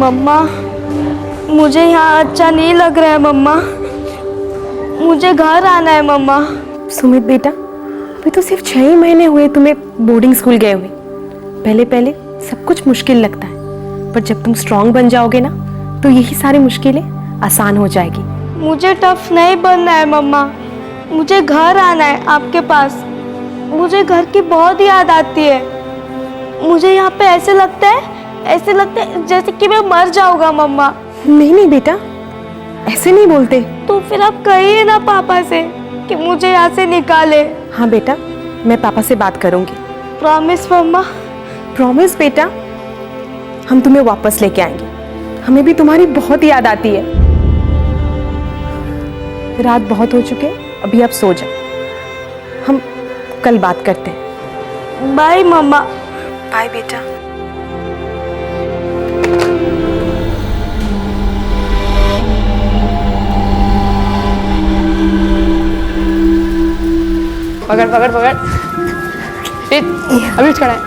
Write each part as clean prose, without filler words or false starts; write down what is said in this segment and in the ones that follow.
मम्मा, मुझे यहाँ अच्छा नहीं लग रहा है मम्मा, मुझे घर आना है मम्मा। सुमित बेटा, अभी तो सिर्फ 6 ही महीने हुए तुम्हें बोर्डिंग स्कूल गए हुए। पहले पहले सब कुछ मुश्किल लगता है, पर जब तुम स्ट्रांग बन जाओगे ना तो यही सारी मुश्किलें आसान हो जाएगी। मुझे टफ नहीं बनना है मम्मा, मुझे घर आना है आपके पास। मुझे घर की बहुत याद आती है। मुझे यहाँ पे ऐसे लगता है जैसे कि मैं मर जाऊंगा मम्मा। नहीं नहीं बेटा, ऐसे नहीं बोलते। तो फिर आप कहिए ना पापा से कि मुझे यहाँ से निकाले। हाँ बेटा, मैं पापा से बात करूंगी। प्रॉमिस मम्मा? प्रॉमिस बेटा, हम तुम्हें वापस लेके आएंगे। हमें भी तुम्हारी बहुत याद आती है। रात बहुत हो चुके, अभी आप सो जाओ, हम कल बात करते हैं। बाय मम्मा। बाय बेटा। पकड़ पकड़ पकड़, अभी खड़ा है।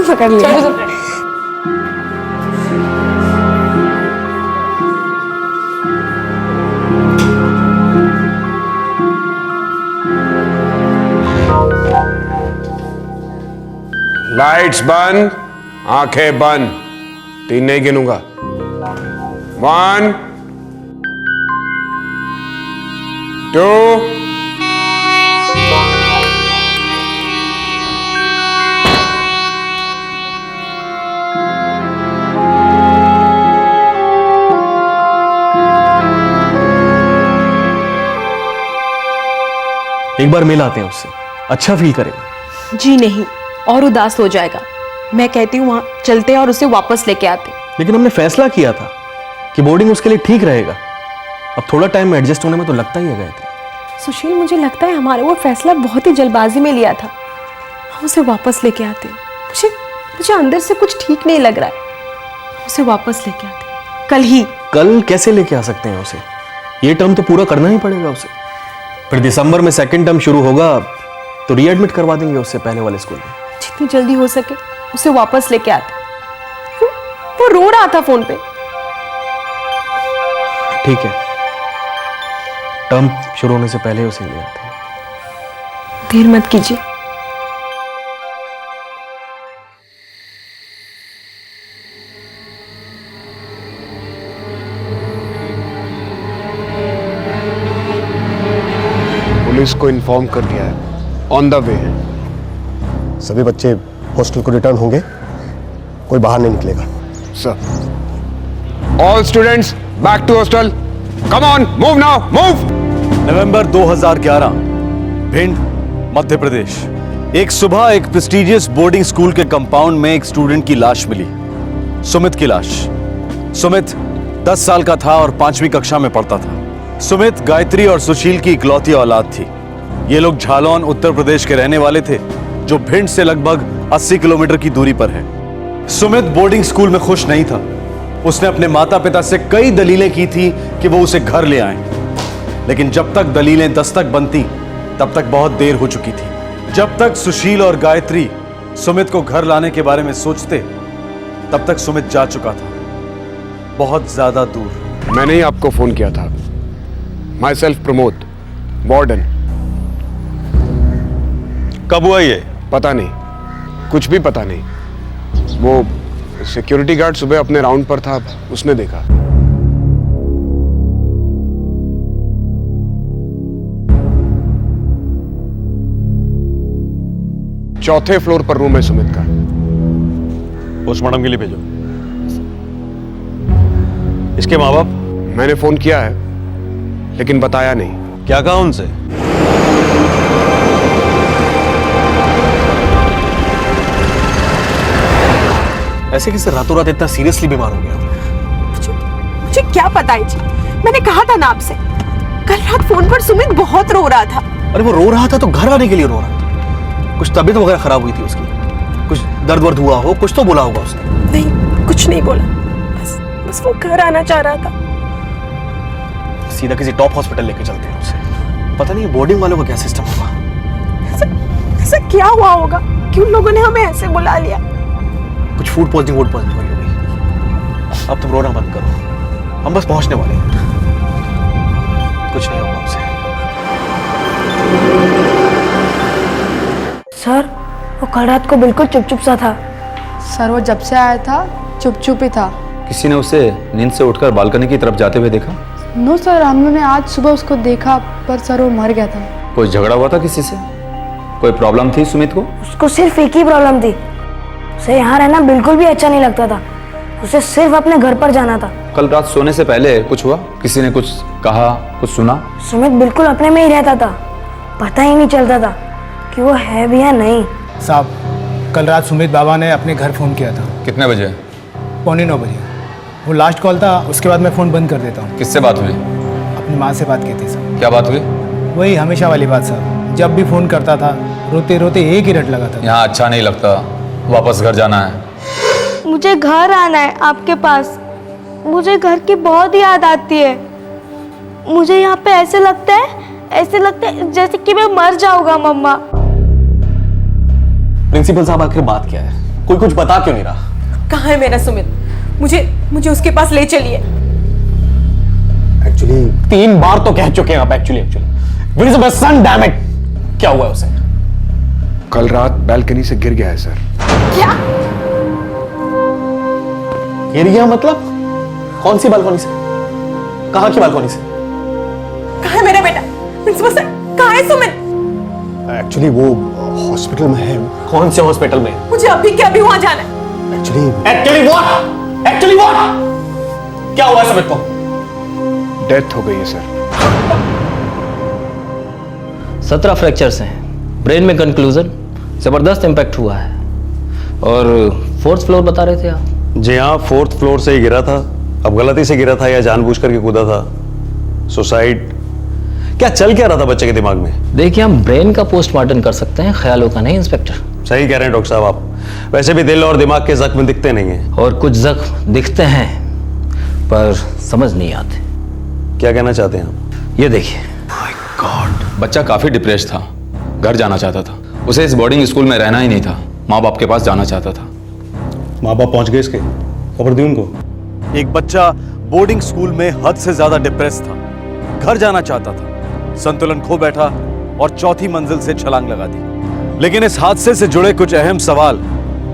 पकड़ लिया। लाइट्स बंद, आंखें बंद। 3 नहीं गिनूंगा। 1 2 एक बार मिल आते हैं उससे, अच्छा फील करेगा। जी नहीं, और उदास हो जाएगा। मैं कहती हूँ वहां चलते और उसे वापस लेके आते। लेकिन हमने फैसला किया था कि बोर्डिंग उसके लिए ठीक रहेगा। अब थोड़ा टाइम में एडजस्ट होने में तो लगता ही है गायत्री। सुशील, मुझे लगता है हमारा वो फैसला बहुत ही जल्दबाजी में लिया था। हम उसे वापस लेके आते। मुझे अंदर से कुछ ठीक नहीं लग रहा है। हम उसे वापस लेके आते कल ही। कल कैसे लेके आ सकते हैं उसे? ये टर्म तो पूरा करना ही पड़ेगा उसे। फिर दिसंबर में 2nd टर्म शुरू होगा तो रीएडमिट करवा देंगे उससे पहले वाले स्कूल में। जितनी जल्दी हो सके उसे वापस लेके आते। वो रो रहा था फोन पे। ठीक है, टर्म शुरू होने से पहले उसे ले आते हैं। देर मत कीजिए। पुलिस को इन्फॉर्म कर दिया है, ऑन द वे है। सभी बच्चे हॉस्टल को रिटर्न होंगे, कोई बाहर नहीं निकलेगा। Sir, all students back to hostel. Come on, move now, move. November 2011, Bhind, Madhya Pradesh. एक सुबह एक प्रेस्टिजियस बोर्डिंग स्कूल के कंपाउंड में एक स्टूडेंट की लाश मिली, सुमित की लाश। सुमित 10 साल का था और 5वीं कक्षा में पढ़ता था। सुमित गायत्री और सुशील की इकलौती औलाद थी। ये लोग झालौन, उत्तर प्रदेश के रहने वाले थे, जो भिंड से लगभग 80 किलोमीटर की दूरी पर है। सुमित बोर्डिंग स्कूल में खुश नहीं था। उसने अपने माता पिता से कई दलीलें की थी कि वो उसे घर ले आएं, लेकिन जब तक दलीलें दस्तक बनती तब तक बहुत देर हो चुकी थी। जब तक सुशील और गायत्री सुमित को घर लाने के बारे में सोचते, तब तक सुमित जा चुका था, बहुत ज्यादा दूर। मैंने ही आपको फोन किया था। My self Pramod, warden. कब हुआ ये? पता नहीं, कुछ भी पता नहीं। वो सिक्योरिटी गार्ड सुबह अपने राउंड पर था, उसने देखा। चौथे फ्लोर पर रूम है सुमित का। पोस्टमार्टम के लिए भेजो। इसके माँ बाप? मैंने फोन किया है लेकिन बताया नहीं। क्या कहा उनसे? ऐसे किसे रातों रात इतना सीरियसली बीमार हो गया? मुझे क्या पता है जी, मैंने कहा था ना आपसे। कल रात फोन पर सुमित बहुत रो रहा था। अरे वो रो रहा था तो घर आने के लिए रो रहा था। कुछ तबीयत वगैरह खराब हुई थी उसकी? कुछ दर्द वर्द हुआ हो, कुछ तो बोला होगा उसने। नहीं, कुछ नहीं बोला, बस वो घर आना चाह रहा था। सीधा किसी टॉप हॉस्पिटल लेके चलते हैं उसे। पता नहीं बोर्डिंग वालों का क्या सिस्टम होगा। ऐसा क्या हुआ होगा? क्यों लोगों ने हमें ऐसे बुला लिया? कुछ फूड पॉइजनिंग हो गई। अब तुम रोना बंद करो, हम बस पहुंचने वाले हैं। कुछ नहीं होगा हमसे। सर वो कल रात को बिल्कुल चुप सा था। सर वो जब से आया था चुप ही था। किसी ने उसे नींद से उठकर बालकनी की तरफ जाते हुए देखा? नो सर, हमने आज सुबह उसको देखा, पर सर वो मर गया था। कोई झगड़ा हुआ था किसी से? कोई प्रॉब्लम थी सुमित को? उसको सिर्फ एक ही प्रॉब्लम थी, उसे यहाँ रहना बिल्कुल भी अच्छा नहीं लगता था। उसे सिर्फ अपने घर पर जाना था। कल रात सोने से पहले कुछ हुआ? किसी ने कुछ कहा, कुछ सुना? सुमित बिल्कुल अपने में ही रहता था, पता ही नहीं चलता था कि वो है भी या नहीं। साहब, कल रात सुमित बाबा ने अपने घर फ़ोन किया था। कितने बजे? 8:45 बजे। वो लास्ट कॉल था, उसके बाद मैं फ़ोन बंद कर देता हूँ। किससे बात हुई? अपनी माँ से बात की थी साहब। क्या बात हुई? वही हमेशा वाली बात साहब, जब भी फ़ोन करता था रोते रोते एक ही रट लगा था। यहाँ अच्छा नहीं लगता, वापस घर जाना है। मुझे घर आना है आपके पास। मुझे घर की बहुत याद आती है। मुझे यहाँ पे ऐसे लगता है जैसे कि मैं मर जाऊंगा मम्मा। प्रिंसिपल साहब आखिर बात क्या है? कोई कुछ बता क्यों नहीं रहा? कहाँ है मेरा सुमित? मुझे उसके पास ले चलिए। एक्चुअली 3 बार तो कह चुके हैं आप। Actually Where is my son, damn it? क्या हुआ है उसे? कल रात बैल्कनी से गिर गया है सर। क्या? गिर गया मतलब? कौन सी बालकनी से? कहाँ की बालकनी से? कहाँ है मेरा बेटा? प्रिंसिपल सर, कहाँ है सुमित? एक्चुअली वो हॉस्पिटल में है। कौन से हॉस्पिटल में? मुझे अभी के अभी वहां जाना है। Actually what? क्या हुआ है सुमित को? डेथ हो गई है सर। 17 फ्रैक्चर्स हैं, ब्रेन में कंक्लूजन, जबरदस्त इम्पैक्ट हुआ है। और 4th फ्लोर बता रहे थे आप? जी हाँ, 4th फ्लोर से ही गिरा था। अब गलती से गिरा था या जानबूझ करके कूदा था? सुसाइड? क्या चल क्या रहा था बच्चे के दिमाग में? देखिए, हम ब्रेन का पोस्टमार्टम कर सकते हैं, ख्यालों का नहीं इंस्पेक्टर। सही कह रहे हैं डॉक्टर साहब आप। वैसे भी दिल और दिमाग के जख्म दिखते नहीं हैं। और कुछ जख्म दिखते हैं पर समझ नहीं आते। क्या कहना चाहते हैं आप? ये देखिए। गॉड, बच्चा काफी डिप्रेस्ड था, घर जाना चाहता था। उसे इस बोर्डिंग स्कूल में रहना ही नहीं था, माँ बाप के पास जाना चाहता था। माँ बाप पहुंच गए इसके? खबर दी उनको? एक बच्चा बोर्डिंग स्कूल में हद से ज्यादा डिप्रेस था, घर जाना चाहता था, संतुलन खो बैठा और 4थी मंजिल से छलांग लगा दी। लेकिन इस हादसे से जुड़े कुछ अहम सवाल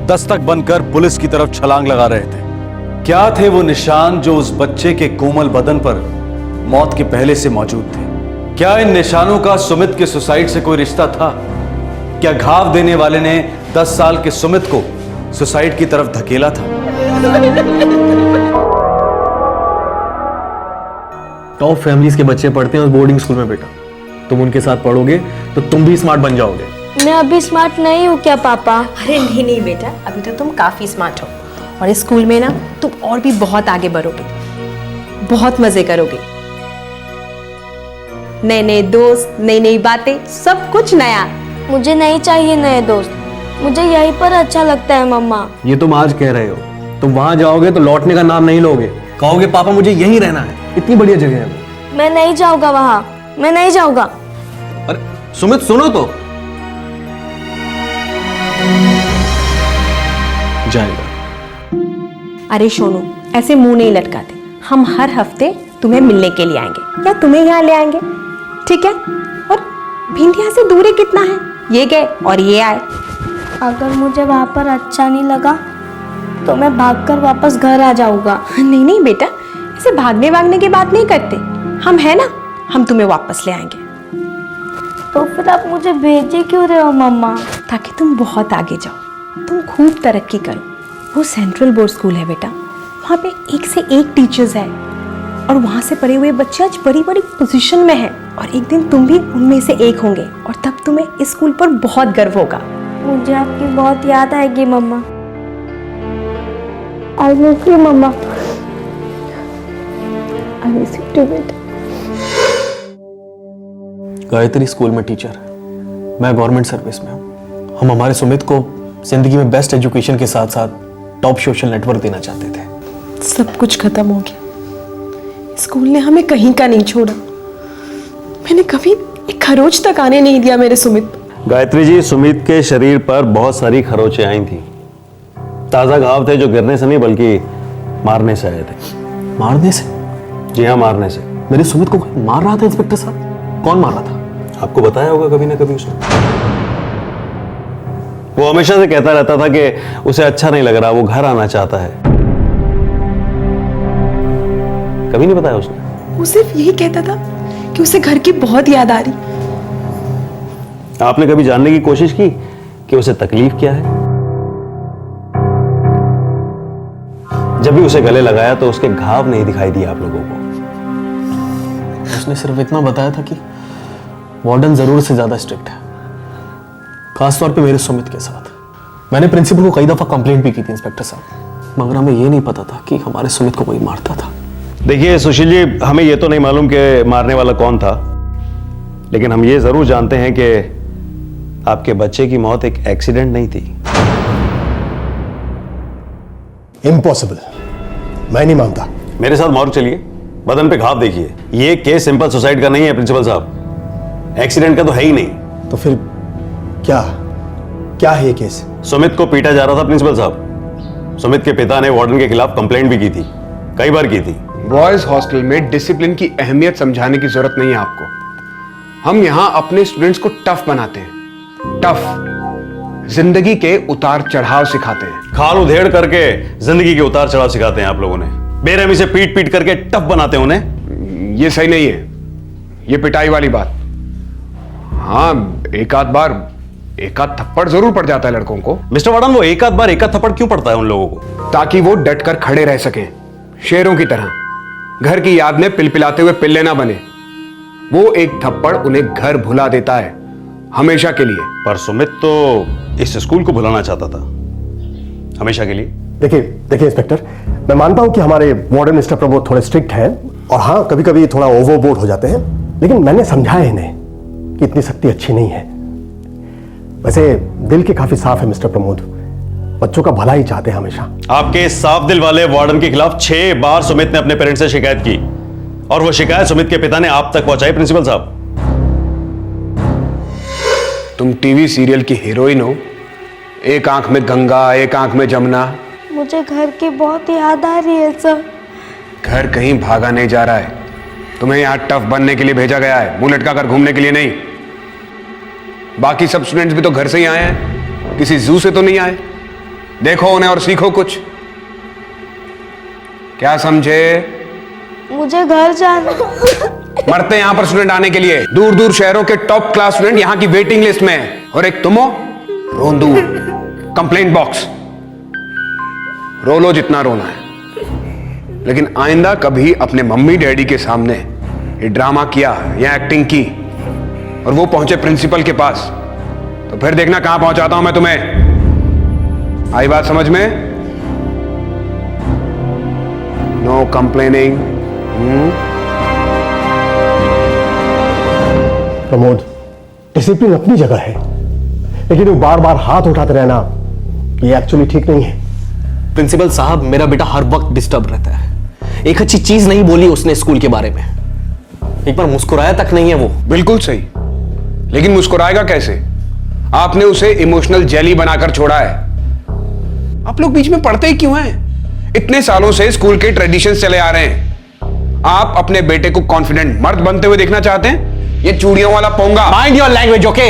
दस्तक बनकर पुलिस की तरफ छलांग लगा रहे थे। क्या थे वो निशान जो उस बच्चे के कोमल बदन पर मौत के पहले से मौजूद थे? क्या इन निशानों का सुमित के सुसाइड से कोई रिश्ता था? क्या घाव देने वाले ने 10 साल के सुमित को सुसाइड की तरफ धकेला था? टॉप फैमिलीज के बच्चे पढ़ते हैं उस बोर्डिंग स्कूल में बेटा। तुम उनके साथ पढ़ोगे तो तुम भी स्मार्ट बन जाओगे। मैं अभी स्मार्ट नहीं हूँ क्या पापा? अरे नहीं बेटा, अभी तो तुम काफी स्मार्ट हो और इस स्कूल में ना तुम और भी बहुत आगे बढ़ोगे, बहुत मजे करोगे। नए नए दोस्त, नई नई बातें, सब कुछ नया। मुझे नहीं चाहिए नए दोस्त, मुझे यहीं पर अच्छा लगता है मम्मा। ये तुम आज कह रहे हो, तुम वहां जाओगे तो लौटने का नाम नहीं लोगे। कहोगे पापा मुझे यहीं रहना है, इतनी बढ़िया जगह है वो। मैं नहीं जाऊंगा वहां, मैं नहीं जाऊंगा। अरे सुमित सुनो तो। जाएगा। अरे सोनू, ऐसे मुंह नहीं लटकाते। हम हर हफ्ते तुम्हें मिलने के लिए आएंगे या तुम्हें यहाँ ले आएंगे, ठीक है? और भिंडिया से दूरी कितना है? ये गए और ये आए। अगर मुझे वहां पर अच्छा नहीं लगा तो मैं भागकर वापस घर आ जाऊंगा। नहीं नहीं बेटा, ऐसे भागने वागने की बात नहीं करते। हम है ना, हम तुम्हें वापस ले आएंगे। तो फिर आप मुझे भेजे क्यों रहे हो मम्मा? ताकि तुम बहुत आगे जाओ, तुम खूब तरक्की करो। वो सेंट्रल बोर्ड स्कूल है बेटा, वहाँ पे एक से एक टीचर्स है और वहाँ से पढ़े हुए बच्चे आज बड़ी बड़ी पोजीशन में हैं और एक दिन तुम भी उनमें से एक होंगे और तब तुम्हें इस स्कूल पर बहुत गर्व होगा। मुझे आपकी बहुत याद आएगी mama. I miss you mama. I miss you too बेटा। गायत्री स्कूल में टीचर है, मैं गवर्नमेंट सर्विस में हूँ। हम हमारे सुमित को जिंदगी में बेस्ट एजुकेशन के साथ साथ टॉप सोशल नेटवर्क देना चाहते थे। सब कुछ खत्म हो गया। स्कूल ने हमें कहीं का नहीं छोड़ा। मैंने कभी एक खरोच तक आने नहीं दिया मेरे सुमित। गायत्री जी, सुमित के शरीर पर बहुत सारी खरोंचें आई थी। ताजा घाव थे जो गिरने से नहीं बल्कि मारने से आए थे। मारने से? जी हाँ, मारने से। मेरे सुमित को कोई मार रहा था इंस्पेक्टर साहब? कौन मार रहा था? आपको बताया होगा कभी ना कभी उसने। वो हमेशा से कहता रहता था कि उसे अच्छा नहीं लग रहा, वो घर आना चाहता है। कभी नहीं बताया उसने? वो सिर्फ यही कहता था कि उसे घर की बहुत याद आ रही। आपने कभी जानने की कोशिश की कि उसे तकलीफ क्या है? जब भी उसे गले लगाया तो उसके घाव नहीं दिखाई दिए आप लोगों को। उसने सिर्फ इतना बताया था कि वार्डन जरूर से ज्यादा स्ट्रिक्ट है, खासतौर पे मेरे सुमित के साथ। मैंने प्रिंसिपल को कई दफा कंप्लेंट भी की थी इंस्पेक्टर साहब, मगर हमें ये नहीं पता था कि हमारे सुमित को कोई मारता था। देखिए सुशील जी, हमें ये तो नहीं मालूम कि मारने वाला कौन था, लेकिन हम ये जरूर जानते हैं कि आपके बच्चे की मौत एक एक्सीडेंट नहीं थी। इम्पॉसिबल, मैं नहीं मानता। मेरे साथ मॉर्ग चलिए, बदन पे घाव देखिए। ये केस सिंपल सुसाइड का नहीं है प्रिंसिपल साहब, एक्सीडेंट का तो है ही नहीं। तो फिर क्या क्या है ये केस? सुमित को पीटा जा रहा था प्रिंसिपल साहब। सुमित के पिता ने वार्डन के खिलाफ कंप्लेंट भी की थी, कई बार की थी। बॉयज हॉस्टल में डिसिप्लिन की अहमियत समझाने की जरूरत नहीं है आपको। हम यहां अपने स्टूडेंट्स को टफ बनाते हैं, टफ, जिंदगी के उतार चढ़ाव सिखाते हैं। खाल उधेड़ करके जिंदगी के उतार चढ़ाव सिखाते हैं आप लोगों ने। बेरहमी से पीट पीट करके टफ बनाते हैं उन्हें। ये सही नहीं है, ये पिटाई वाली बात। हाँ, एक आध थप्पड़ जरूर पड़ जाता है लड़कों को। मिस्टर वार्डन, वो एक आध थप्पड़ क्यों पड़ता है उन लोगों को? ताकि वो डट कर खड़े रह सकें, शेरों की तरह, घर की याद में पिलपिलाते हुए पिल्ले ना बने। वो एक थप्पड़ उन्हें घर भुला देता है, हमेशा के लिए। पर सुमित तो इस स्कूल को भुलाना चाहता था, हमेशा के लिए। देखिए इंस्पेक्टर, मैं मानता हूं कि हमारे वार्डन मिस्टर प्रमोद थोड़े स्ट्रिक्ट हैं और हाँ, कभी कभी थोड़ा ओवरबोर्ड हो जाते हैं, लेकिन मैंने समझाया इन्हें कि इतनी सख्ती अच्छी नहीं है। वैसे दिल के काफी साफ है मिस्टर प्रमोद, बच्चों का भला ही चाहते हैं हमेशा। आपके साफ दिल वाले वार्डन के खिलाफ 6 बार सुमित ने अपने पेरेंट्स से शिकायत की और वो शिकायत सुमित के पिता ने आप तक पहुंचाई प्रिंसिपल साहब। तुम टीवी सीरियल की हीरोइन हो, एक आंख में गंगा एक आंख में जमुना। मुझे घर की बहुत याद आ रही है सर। घर कहीं भागा नहीं जा रहा है, तुम्हें यहां टफ बनने के लिए भेजा गया है, मुंह लटका कर घूमने के लिए नहीं। बाकी सब स्टूडेंट्स भी तो घर से ही आए हैं, किसी जू से तो नहीं आए। देखो उन्हें और सीखो कुछ। क्या समझे? मुझे घर जाना। मरते हैं यहां पर स्टूडेंट आने के लिए, दूर दूर शहरों के टॉप क्लास स्टूडेंट यहां की वेटिंग लिस्ट में है। और एक तुम हो, रोंदू, कंप्लेंट बॉक्स, रो लो जितना रोना है, लेकिन आइंदा कभी अपने मम्मी डैडी के सामने ये ड्रामा किया या एक्टिंग की और वो पहुंचे प्रिंसिपल के पास, तो फिर देखना कहां पहुंचाता हूं मैं तुम्हें। आई बात समझ में? No complaining. प्रमोद, डिसिप्लिन अपनी जगह है, लेकिन वो बार बार हाथ उठाते रहना ये एक्चुअली ठीक नहीं है। प्रिंसिपल साहब, मेरा बेटा हर वक्त डिस्टर्ब रहता है। एक अच्छी चीज नहीं बोली उसने स्कूल के बारे में, एक बार मुस्कुराया तक नहीं है वो। बिल्कुल सही, लेकिन मुस्कुराएगा कैसे? आपने उसे इमोशनल जेली बनाकर छोड़ा है। आप लोग बीच में पढ़ते ही क्यों हैं? इतने सालों से स्कूल के ट्रेडिशंस चले आ रहे हैं। आप अपने बेटे को कॉन्फिडेंट मर्द बनते हुए देखना चाहते हैं? ये चूड़ियों वाला पोंगा। Mind your language, okay?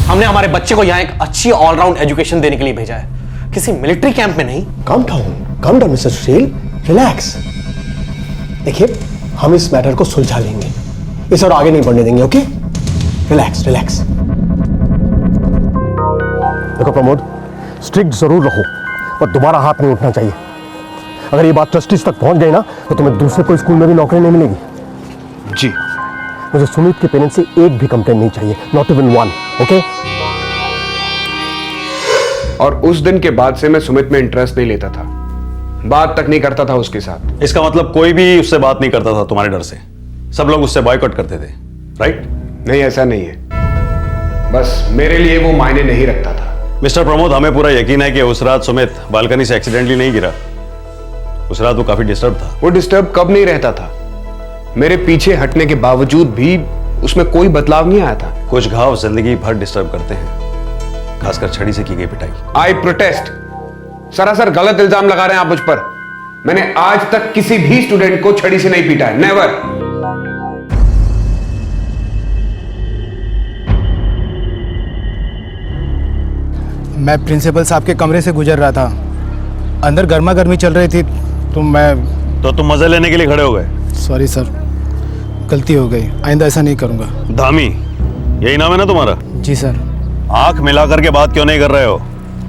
हमने हमारे बच्चे को यहाँ एक अच्छी ऑलराउंड एजुकेशन देने के लिए भेजा है, किसी मिलिट्री कैंप में नहीं। काम डाउन मिस्टर सुशील, रिलैक्स। देखिए, हम इस मैटर को सुलझा लेंगे, इस और आगे नहीं बढ़ने देंगे, ओके? Relax relax. देखो प्रमोद, स्ट्रिक्ट जरूर रहो और दोबारा हाथ नहीं उठना चाहिए। अगर ये बात ट्रस्टीज तक पहुंच गई ना, तो तुम्हें दूसरे कोई स्कूल में भी नौकरी नहीं मिलेगी। जी, मुझे सुमित के पेरेंट्स से एक भी कंप्लेंट नहीं चाहिए, नॉट इवन वन, ओके? और उस दिन के बाद से मैं सुमित में इंटरेस्ट नहीं लेता था, बात तक नहीं करता था उसके साथ। इसका मतलब कोई भी उससे बात नहीं करता था तुम्हारे डर से? सब लोग उससे बॉयकॉट करते थे, राइट? नहीं, ऐसा नहीं है, बस मेरे लिए वो मायने नहीं रखता था। मिस्टर प्रमोद, हमें पूरा यकीन है कि उस रात सुमित बालकनी से एक्सीडेंटली नहीं गिरा। उस रात वो काफी डिस्टर्ब था। वो डिस्टर्ब कब नहीं रहता था? मेरे पीछे हटने के बावजूद भी उसमें कोई बदलाव नहीं आया था। कुछ घाव जिंदगी भर डिस्टर्ब करते हैं, खासकर छड़ी से की गई पिटाई। आई प्रोटेस्ट। सरासर गलत इल्जाम लगा रहे हैं आप मुझ पर। मैंने आज तक किसी भी स्टूडेंट को छड़ी से नहीं पीटा है, नेवर। मैं प्रिंसिपल साहब के कमरे से गुजर रहा था, अंदर गर्मा गर्मी चल रही थी तो तुम मजे लेने के लिए खड़े हो गए? सॉरी सर, गलती हो गई, आइंदा ऐसा नहीं करूंगा। धामी, यही नाम है ना तुम्हारा? जी सर। आंख मिला करके बात क्यों नहीं कर रहे हो?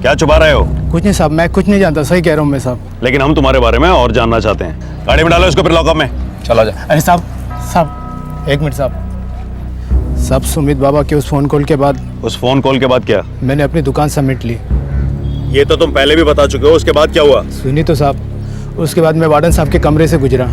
क्या छुपा रहे हो? कुछ नहीं साहब, मैं कुछ नहीं जानता, सही कह रहा हूँ मैं साहब। लेकिन हम तुम्हारे बारे में और जानना चाहते हैं। गाड़ी में डालो इसको, फिर लॉकअप में चला जा। अरे साहब एक मिनट साहब। साहब सुमित बाबा के उस फ़ोन कॉल के बाद। उस फोन कॉल के बाद क्या? मैंने अपनी दुकान समेट ली। ये तो तुम पहले भी बता चुके हो, उसके बाद क्या हुआ? सुनी तो साहब, उसके बाद मैं वार्डन साहब के कमरे से गुजरा।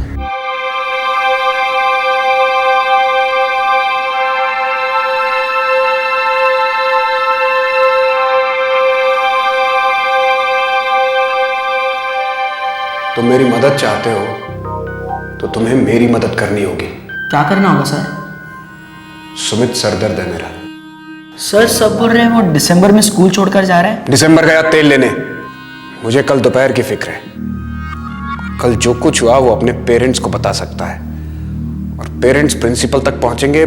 तुम मेरी मदद चाहते हो तो तुम्हें मेरी मदद करनी होगी। क्या करना होगा सर? सुमित सरदर्द है मेरा। सर सब बोल रहे हैं वो दिसंबर में स्कूल छोड़कर जा रहे हैं। दिसंबर गया तेल लेने। मुझे कल दोपहर की फिक्र है। कल जो कुछ हुआ वो अपने पेरेंट्स को बता सकता है, और पेरेंट्स प्रिंसिपल तक पहुंचेंगे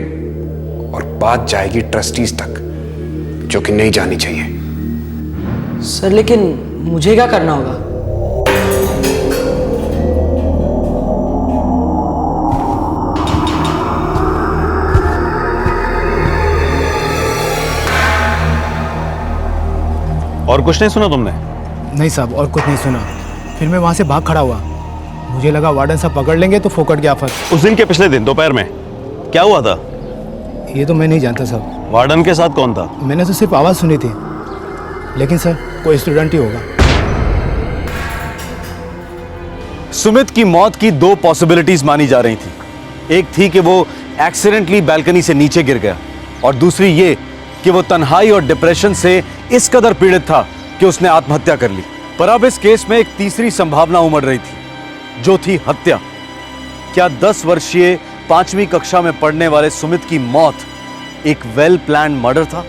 और बात जाएगी ट्रस्टीज तक, जो कि नहीं जानी चाहिए। सर लेकिन मुझे क्या करना होगा? और कुछ नहीं सुना तुमने? नहीं साहब, और कुछ नहीं सुना। फिर मैं वहाँ से भाग खड़ा हुआ। मुझे लगा वार्डन साहब पकड़ लेंगे तो फोकट गया आफत। उस दिन के पिछले दिन दोपहर में क्या हुआ था? ये तो मैं नहीं जानता साहब। वार्डन के साथ कौन था? मैंने तो सिर्फ आवाज़ सुनी थी, लेकिन सर कोई स्टूडेंट ही होगा। सुमित की मौत की दो पॉसिबिलिटीज मानी जा रही थी। एक थी कि वो एक्सीडेंटली बैल्कनी से नीचे गिर गया, और दूसरी ये कि वो तन्हाई और डिप्रेशन से इस कदर पीड़ित था कि उसने आत्महत्या कर ली। पर अब इस केस में एक तीसरी संभावना उमड़ रही थी, जो थी हत्या। क्या 10 वर्षीय 5वीं कक्षा में पढ़ने वाले सुमित की मौत एक वेल प्लान्ड मर्डर था?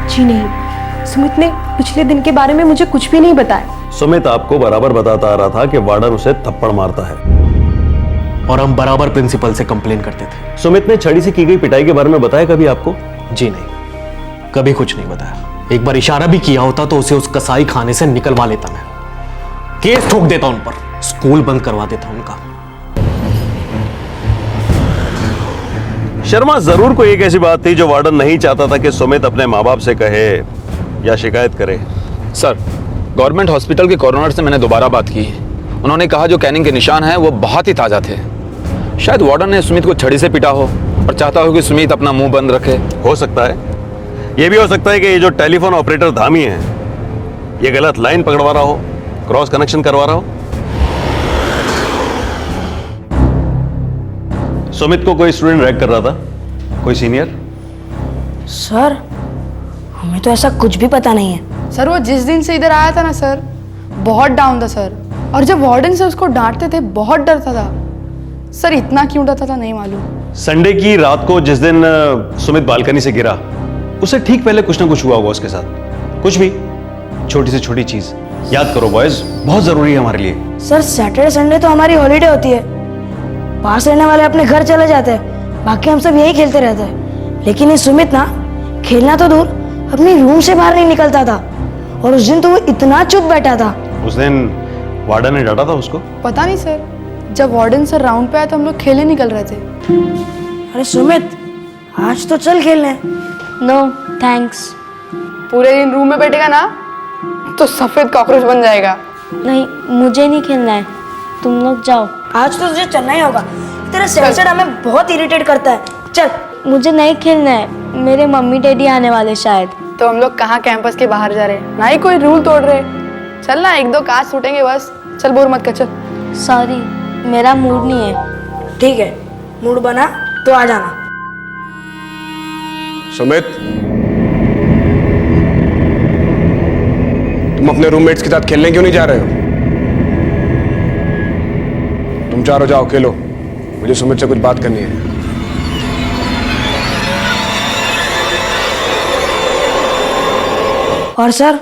जी नहीं, सुमित ने पिछले दिन के बारे में मुझे कुछ भी नहीं बताया। सुमित आपको बराबर बताता आ रहा था कि वार्डन उसे थप्पड़ मारता है, और हम बराबर प्रिंसिपल से कंप्लेन करते थे। सुमित ने छड़ी से की गई पिटाई के बारे में बताया कभी आपको? जी नहीं, कभी कुछ नहीं बताया। एक बार इशारा भी किया होता तो उसे उस कसाई खाने से निकलवा लेता मैं, केस ठोक देता उन पर, स्कूल बंद करवा देता उनका। शर्मा, जरूर कोई एक ऐसी बात थी जो वार्डन नहीं चाहता था कि सुमित अपने माँ बाप से कहे या शिकायत करे। सर, गवर्नमेंट हॉस्पिटल के कॉर्नर से मैंने दोबारा बात की। उन्होंने कहा जो कैनिंग के निशान हैं वो बहुत ही ताज़ा थे। शायद वार्डन ने सुमित को छड़ी से पीटा हो और चाहता हो कि सुमित अपना मुंह बंद रखे। हो सकता है। यह भी हो सकता है कि ये जो टेलीफोन ऑपरेटर धामी है ये गलत लाइन पकड़वा रहा हो, क्रॉस कनेक्शन करवा रहा हो। सुमित को कोई स्टूडेंट रैग कर रहा था, कोई सीनियर? सर हमें तो ऐसा कुछ भी पता नहीं है। सर वो जिस दिन से इधर आया था ना सर, बहुत डाउन था सर, और जब वार्डन से उसको डांटते थे बहुत डरता था सर। इतना क्यों डरता था नहीं मालूम। संडे की रात को जिस दिन सुमित बालकनी से गिरा, उससे ठीक पहले कुछ ना कुछ हुआ होगा उसके साथ। कुछ भी, छोटी से छोटी चीज याद करो बॉयज, बहुत जरूरी है हमारे लिए। सर सैटरडे संडे तो हमारी हॉलीडे होती है, पास रहने वाले अपने घर चले जाते हैं, बाकी हम सब यही खेलते रहते हैं। लेकिन ये सुमित ना, खेलना तो दूर, अपनी रूम से बाहर नहीं निकलता था। और उस दिन तो वो इतना चुप बैठा था। उस दिन वार्डन ने डांटा था उसको? पता नहीं सर, जब वार्डन सर राउंड पे आया तो हम लोग खेलने निकल रहे थे। अरे सुमित, आज तो चल खेलने। No thanks. पूरे दिन रूम में बैठेगा ना तो सफेद कॉकरोच बन जाएगा। नहीं, मुझे नहीं खेलना है, तुम लोग जाओ। आज तो तुझे चलना ही होगा, तेरा सेंसर हमें बहुत इरिटेट करता है। चल। मुझे नहीं खेलना है, मेरे मम्मी डैडी आने वाले शायद। तो हम लोग कहाँ कैंपस के बाहर जा रहे हैं, ना ही कोई रूल तोड़ रहे। चल ना, 1-2 काज छूटेंगे बस। चल बोर मत कर, चल। सॉरी, मेरा मूड नहीं है। ठीक है, मूड बना तो आ जाना। सुमित, तुम अपने रूममेट्स के साथ खेलने क्यों नहीं जा रहे हो? तुम चारों जाओ खेलो, मुझे सुमित से कुछ बात करनी है। और सर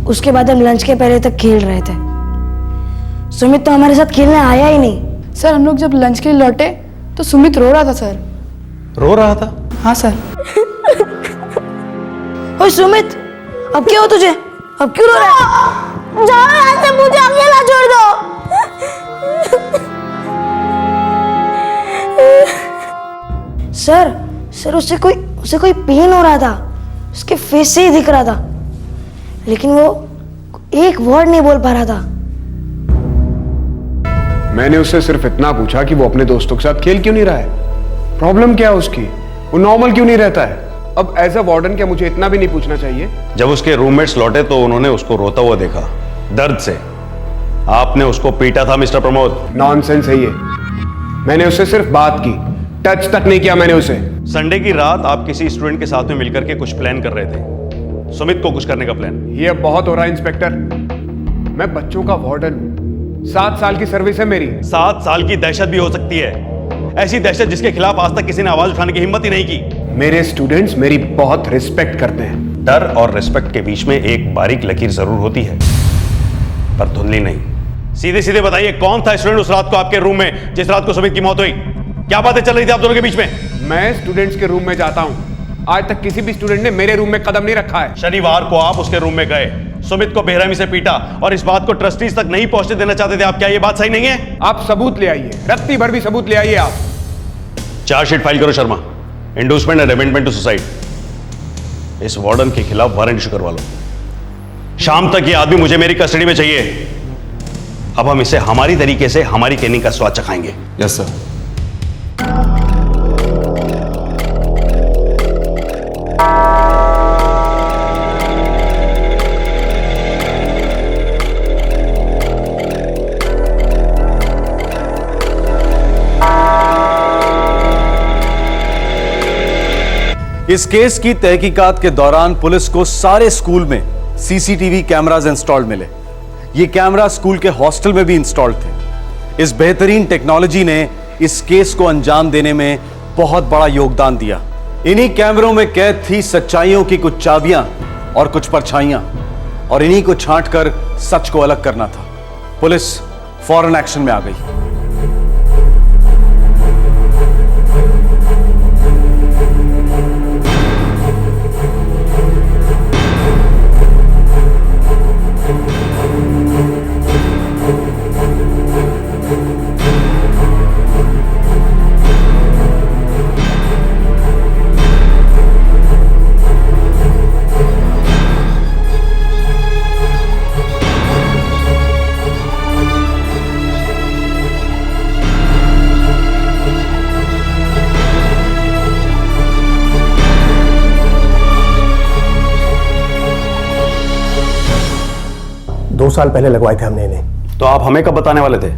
उसके बाद हम लंच के पहले तक खेल रहे थे। सुमित तो हमारे साथ खेलने आया ही नहीं। सर हम लोग जब लंच के लिए लौटे तो सुमित रो रहा था सर। रो रहा था? हाँ सर। ओए सुमित, अब क्या हो तुझे? अब क्यों रो रहा है? जाओ यहाँ से, मुझे अकेला छोड़ दो। सर उससे कोई पेन हो रहा था, उसके फेस से ही दिख रहा था, लेकिन वो एक वर्ड नहीं बोल पा रहा था। मैंने उससे सिर्फ इतना पूछा कि वो अपने दोस्तों के साथ खेल क्यों नहीं रहा है, प्रॉब्लम क्या है उसकी, वो नॉर्मल क्यों नहीं रहता है। अब एज अ वार्डन क्या मुझे इतना भी नहीं पूछना चाहिए? जब उसके रूममेट्स लौटे तो उन्होंने उसको रोता हुआ देखा, दर्द से। आपने उसको पीटा था मिस्टर प्रमोद। नॉनसेंस है ये, मैंने उससे सिर्फ बात की, टच तक नहीं किया मैंने उसे। संडे की रात आप किसी स्टूडेंट के साथ में मिलकर के कुछ प्लान कर रहे थे, सुमित को कुछ करने का प्लान। ये अब बहुत हो रहा है इंस्पेक्टर, मैं बच्चों का वार्डन हूं, 7 साल की सर्विस है मेरी। 7 साल की दहशत भी हो सकती है, ऐसी दहशत जिसके खिलाफ आज तक किसी ने आवाज उठाने की हिम्मत ही नहीं की। मेरे स्टूडेंट्स मेरी बहुत रिस्पेक्ट करते हैं। डर और रिस्पेक्ट के बीच में एक बारीक लकीर जरूर होती है, पर धुंधली नहीं। सीधे सीधे बताइए, कौन था स्टूडेंट उस रात को आपके रूम में जिस रात को सुमित की मौत हुई? क्या बातें चल रही थी आप दोनों के बीच में? मैं स्टूडेंट्स के रूम में जाता हूं, आज तक किसी भी स्टूडेंट ने मेरे रूम में कदम नहीं रखा है। शनिवार को आप उसके रूम में गए, सुमित को बेरहमी से पीटा और इस बात को ट्रस्टीज तक नहीं पहुंचने देना चाहते थे आप। क्या ये बात सही नहीं है? आप सबूत ले आइए, रत्ती भर भी सबूत ले आइए। आप चार्जशीट फाइल करो Sharma, endorsement and amendment to suicide. इस वार्डन के खिलाफ वारंट इशू करवा लो। शाम तक ये आदमी मुझे मेरी कस्टडी में चाहिए। अब हम इसे हमारी तरीके से हमारी कैनिंग का स्वाद चखाएंगे। Yes sir. इस केस की तहकीकात के दौरान पुलिस को सारे स्कूल में सीसीटीवी कैमरास इंस्टॉल्ड मिले। ये कैमरा स्कूल के हॉस्टल में भी इंस्टॉल्ड थे। इस बेहतरीन टेक्नोलॉजी ने इस केस को अंजाम देने में बहुत बड़ा योगदान दिया। इन्हीं कैमरों में कैद थी सच्चाइयों की कुछ चाबियां और कुछ परछाइयां, और इन्हीं को छांटकर सच को अलग करना था। पुलिस फौरन एक्शन में आ गई। दो साल पहले लगवाए थे हमने इन्हें। तो आप हमें कब बताने वाले थे?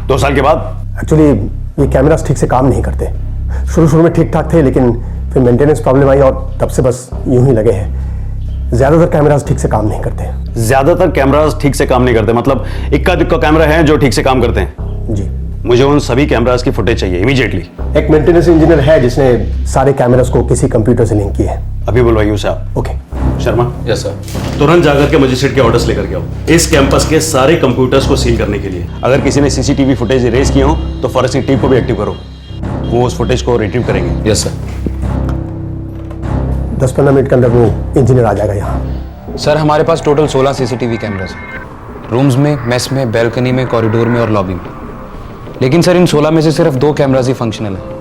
2 साल के बाद? एक्चुअली ये कैमरास ठीक से काम नहीं करते। शुरू में ठीक ठाक थे, लेकिन फिर मेंटेनेंस प्रॉब्लम आई और तब से बस यूं ही लगे हैं। ज्यादातर कैमरास ठीक से काम नहीं करते। ज्यादातर कैमरास ठीक से काम नहीं करते मतलब इक्का दुक्का कैमरा है जो ठीक से काम करते हैं? जी। मुझे उन सभी कैमरास की फुटेज चाहिए इमीडिएटली। एक मेंटेनेंस इंजीनियर है जिसने सारे कैमरास को किसी कंप्यूटर से लिंक किया है। अभी बुलवाइए उसे आप। ओके। शर्मा। Yes sir. तुरंत जाकर के मजिस्ट्रेट के ऑर्डर्स लेकर के आओ इस कैंपस के सारे कंप्यूटर्स को सील करने के लिए। अगर किसी ने सीसीटीवी फुटेज इरेज किए हो तो फॉरेंसिक टीम को भी एक्टिव करो, वो उस फुटेज को रिट्रीव करेंगे। Yes sir. 10-15 मिनट के अंदर वो इंजीनियर आ जाएगा यहाँ। सर हमारे पास टोटल 16 सीसीटीवी कैमरास हैं, रूम्स में, मेस में, बैल्कनी में, कॉरिडोर में और लॉबी में। लेकिन सर इन 16 में से सिर्फ 2 कैमरास ही फंक्शनल है।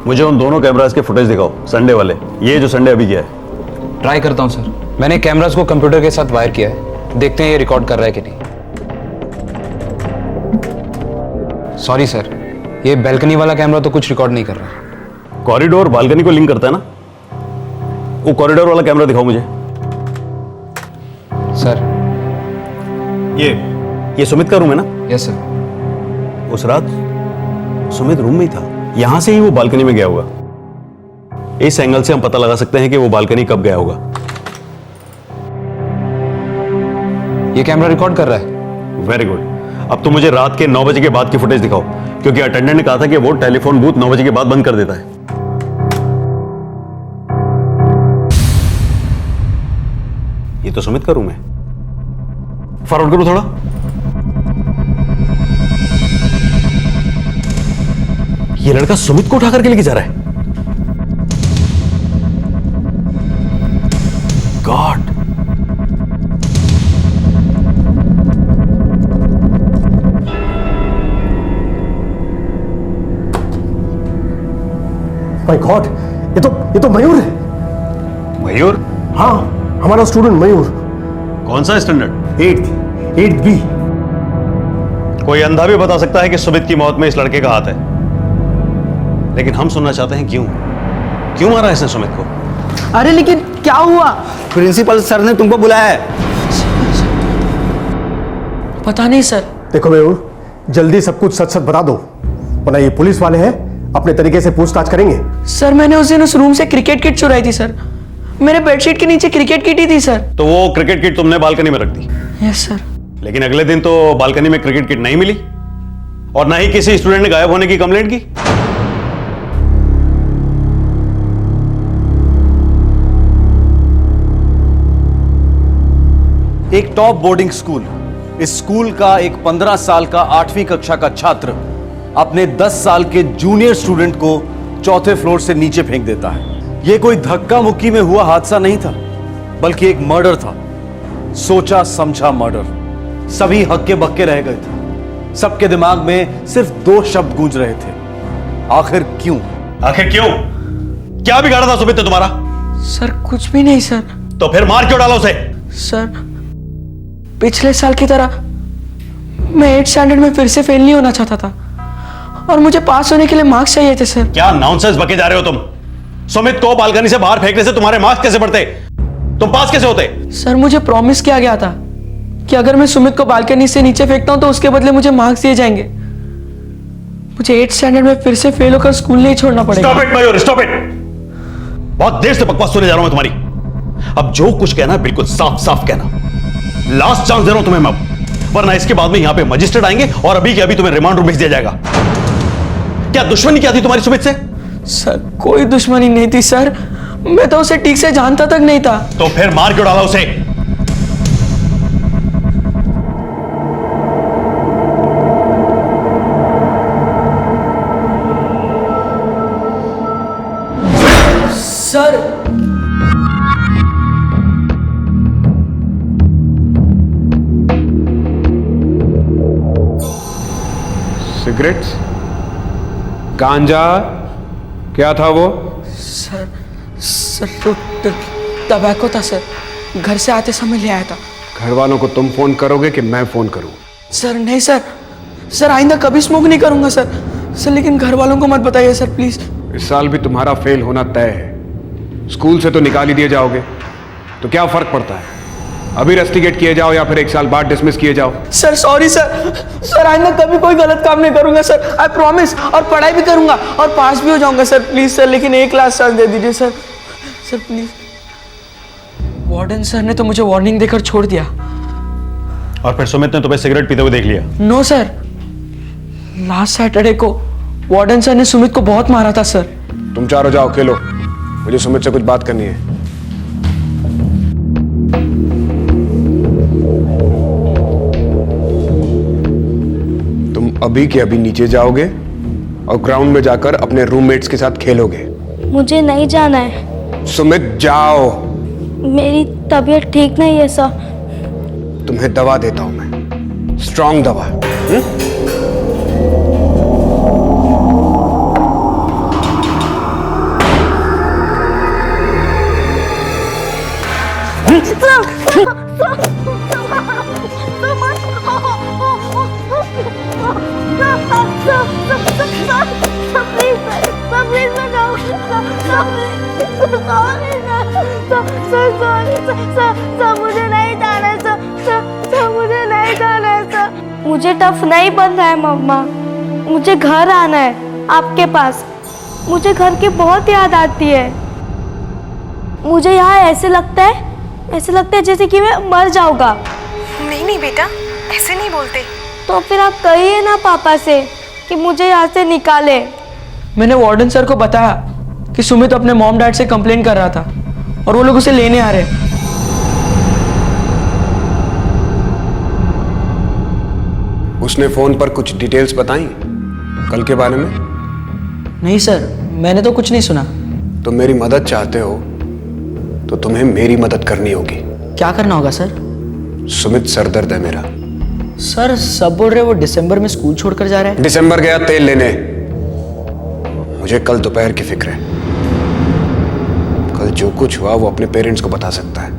मुझे उन दोनों कैमरास के फुटेज दिखाओ, संडे वाले, ये जो संडे अभी किया है। ट्राई करता हूँ सर। मैंने कैमरास को कंप्यूटर के साथ वायर किया है, देखते हैं ये रिकॉर्ड कर रहा है कि नहीं। सॉरी सर, ये बैल्कनी वाला कैमरा तो कुछ रिकॉर्ड नहीं कर रहा। कॉरिडोर बालकनी को लिंक करता है ना, वो कॉरिडोर वाला कैमरा दिखाओ मुझे। सर ये सुमित का रूम है ना? Yes sir. उस रात सुमित रूम में ही था, यहां से ही वो बालकनी में गया होगा। इस एंगल से हम पता लगा सकते हैं कि वो बालकनी कब गया होगा। ये कैमरा रिकॉर्ड कर रहा है। Very good. अब तो मुझे रात के 9 बजे के बाद की फुटेज दिखाओ, क्योंकि अटेंडेंट ने कहा था कि वो टेलीफोन बूथ 9 बजे के बाद बंद कर देता है। ये तो सुमित का रूम है। फॉरवर्ड करो थोड़ा। ये लड़का सुमित को उठा करके लेके जा रहा है। गॉड। माय गॉड, ये तो मयूर है। मयूर? हाँ, हमारा स्टूडेंट मयूर। कौन सा स्टैंडर्ड? 8th B. कोई अंधा भी बता सकता है कि सुमित की मौत में इस लड़के का हाथ है, लेकिन हम सुनना चाहते हैं क्यों मारा इसने सुमित को? अरे लेकिन क्या हुआ? प्रिंसिपल सर ने तुमको बुलाया है। पता नहीं सर। देखो मयूर, जल्दी सब कुछ सच बता दो, वरना ये पुलिस वाले हैं, अपने तरीके से पूछताछ करेंगे। सर मैंने उस दिन उस रूम से क्रिकेट किट चुराई थी सर। मेरे बेडशीट के नीचे क्रिकेट किट ही थी सर। तो वो क्रिकेट किट तुमने बालकनी में रख दी? Yes sir. लेकिन अगले दिन तो बालकनी में क्रिकेट किट नहीं मिली और ना ही किसी स्टूडेंट ने गायब होने की कंप्लेंट की। एक टॉप बोर्डिंग स्कूल, इस स्कूल का एक 15 साल का 8वीं कक्षा का छात्र अपने 10 साल के जूनियर स्टूडेंट को चौथे फ्लोर से नीचे फेंक देता है। यह कोई धक्का मुक्की में हुआ हादसा नहीं था, बल्कि एक मर्डर था। सोचा समझा मर्डर। सभी हक्के बक्के रह गए थे। सबके दिमाग में सिर्फ 2 शब्द गूंज रहे थे, आखिर क्यों? आखिर क्यों? क्या बिगाड़ा था सुमित ने तुम्हारा? सर कुछ भी नहीं सर। तो फिर मार क्यों डाला उसे? सर पिछले साल की तरह मैं 8th स्टैंडर्ड में फिर से फेल नहीं होना चाहता था और मुझे पास होने के लिए मार्क्स चाहिए थे सर। क्या नॉनसेंस बके जा रहे हो तुम? सुमित को बालकनी से बाहर फेंकने से तुम्हारे मार्क्स कैसे बढ़ते? तुम पास कैसे होते? सर मुझे प्रॉमिस किया गया था कि अगर मैं सुमित को बालकनी से नीचे फेंकता हूं तो उसके बदले मुझे मार्क्स दिए जाएंगे। मुझे 8th स्टैंडर्ड में फिर से फेल होकर स्कूल नहीं छोड़ना पड़ेगा। Stop it Mayur, stop it. बहुत देर से बकवास सुने जा रहा हूं मैं तुम्हारी। अब जो कुछ कहना बिल्कुल साफ साफ कहना। लास्ट चांस दे रहा हूं तुम्हें मैं, वरना इसके बाद में यहां पे मजिस्ट्रेट आएंगे और अभी के अभी तुम्हें रिमांड रूम भेज दिया जाएगा। क्या दुश्मनी क्या थी तुम्हारी सुमित से? सर कोई दुश्मनी नहीं थी सर, मैं तो उसे ठीक से जानता तक नहीं था। तो फिर मार क्यों डाला उसे? सर सिगरेट्स, गांजा, क्या था वो? सर तो टबैको था सर, घर से आते समय ले आया था। घर वालों को तुम फोन करोगे कि मैं फोन करूं? सर नहीं सर आइंदा कभी स्मोक नहीं करूंगा सर लेकिन घर वालों को मत बताइए सर प्लीज। इस साल भी तुम्हारा फेल होना तय है। स्कूल से तो निकाल ही दिए जाओगे, तो क्या फर्क पड़ता है? अभी रस्टिकेट किए जाओ या फिर 1 साल बाद डिसमिस किए जाओ। सर सॉरी सर आइंदा कभी कोई गलत काम नहीं करूंगा सर, आई प्रॉमिस। और पढ़ाई भी करूंगा और पास भी हो जाऊंगा सर, प्लीज सर। लेकिन 1 लास्ट चांस दे दीजिए सर प्लीज। वार्डन सर ने तो मुझे वार्निंग देकर छोड़ दिया। और फिर सुमित ने तुम्हें सिगरेट पीते हुए देख लिया? नो सर, लास्ट सैटरडे को वार्डन सर ने सुमित को बहुत मारा था सर। तुम चारों जाओ खेलो, मुझे सुमित से कुछ बात करनी है। तुम अभी के अभी नीचे जाओगे और ग्राउंड में जाकर अपने रूममेट्स के साथ खेलोगे। मुझे नहीं जाना है। सुमित जाओ। मेरी तबीयत ठीक नहीं है सर। तुम्हें दवा देता हूं मैं, स्ट्रॉन्ग दवा। मुझे नहीं जाना है सर, मुझे नहीं जाना है सर। मुझे टफ नहीं बनना है मम्मा, मुझे घर आना है आपके पास। मुझे घर की बहुत याद आती है। मुझे यहाँ ऐसे लगता है जैसे कि मैं मर जाऊंगा। नहीं बेटा, ऐसे नहीं बोलते। तो फिर आप कहिए ना पापा से कि मुझे यहाँ से निकाले। मैंने वार्डन सर को बताया कि सुमित अपने मॉम डैड से कंप्लेन कर रहा था और वो लोग उसे लेने आ रहे हैं। उसने फोन पर कुछ डिटेल्स बताई कल के बारे में? नहीं सर, मैंने तो कुछ नहीं सुना। तुम मेरी मदद चाहते हो तो तुम्हें मेरी मदद करनी होगी। क्या करना होगा सर? सुमित सरदर्द है मेरा। सर सब बोल रहे वो दिसंबर में स्कूल छोड़कर जा रहा है। दिसंबर गया तेल लेने। मुझे कल दोपहर की फिक्र है। कल जो कुछ हुआ वो अपने पेरेंट्स को बता सकता है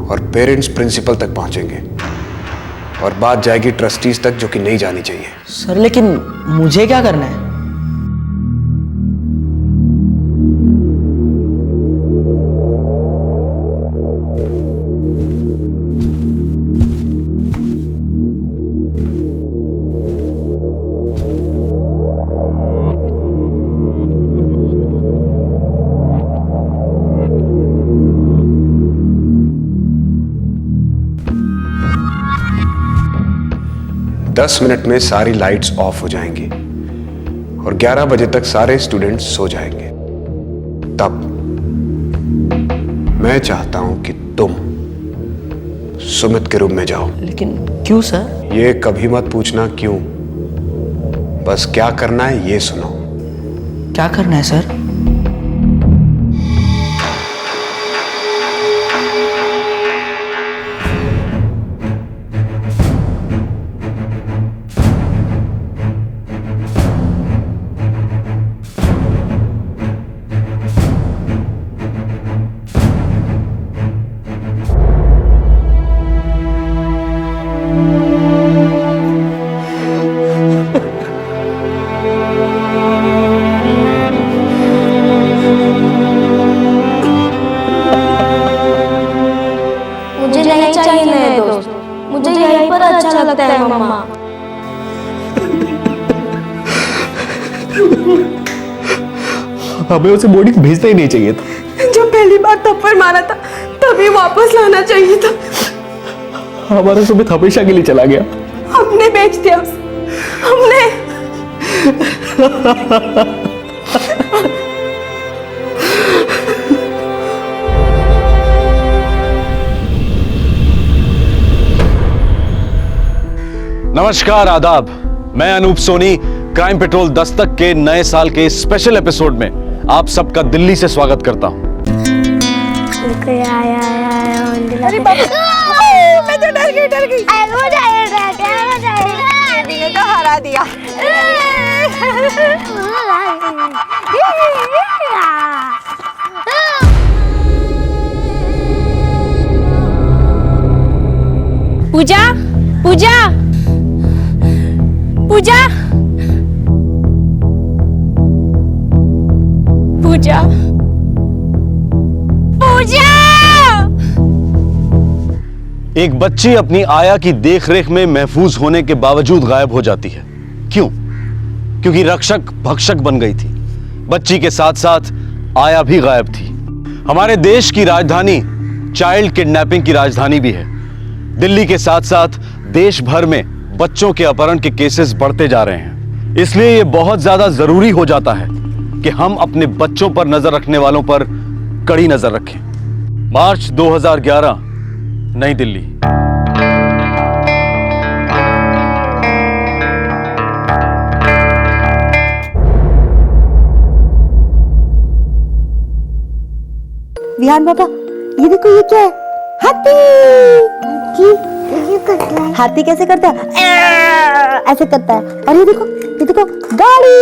और पेरेंट्स प्रिंसिपल तक पहुंचेंगे और बात जाएगी ट्रस्टीज तक, जो कि नहीं जानी चाहिए। सर लेकिन मुझे क्या करना है? दस मिनट में सारी लाइट्स ऑफ हो जाएंगी और 11 बजे तक सारे स्टूडेंट्स सो जाएंगे। तब मैं चाहता हूं कि तुम सुमित के रूम में जाओ। लेकिन क्यों सर? ये कभी मत पूछना क्यों, बस क्या करना है ये सुनो। क्या करना है सर? मुझे नहीं चाहिए नए दोस्त, मुझे यहीं पर अच्छा लगता है मम्मा। हमें उसे बोर्डिंग भेजना ही नहीं चाहिए था। जब पहली बार थप्पड़ मारा था तभी वापस लाना चाहिए था। हमारा सुमित हमेशा के लिए चला गया। हमने बेच दिया उसे, हमने। नमस्कार, आदाब। मैं अनूप सोनी क्राइम पेट्रोल दस्तक के नए साल के स्पेशल एपिसोड में आप सबका दिल्ली से स्वागत करता हूं। अरे मैं तो डर गई। दीदी तो हरा दिया। पूजा, पूजा, पूजा, पूजा, पूजा। एक बच्ची अपनी आया की देखरेख में महफूज होने के बावजूद गायब हो जाती है। क्यों? क्योंकि रक्षक भक्षक बन गई थी। बच्ची के साथ साथ आया भी गायब थी। हमारे देश की राजधानी चाइल्ड किडनैपिंग की राजधानी भी है। दिल्ली के साथ साथ देश भर में बच्चों के अपहरण के केसेस बढ़ते जा रहे हैं। इसलिए यह बहुत ज्यादा जरूरी हो जाता है कि हम अपने बच्चों पर नजर रखने वालों पर कड़ी नजर रखें। मार्च 2011, नई दिल्ली। विहान बाबा, ये देखो, ये क्या है? हाथी। हाथी कैसे करता है? ऐसे करता है। और ये देखो गाड़ी।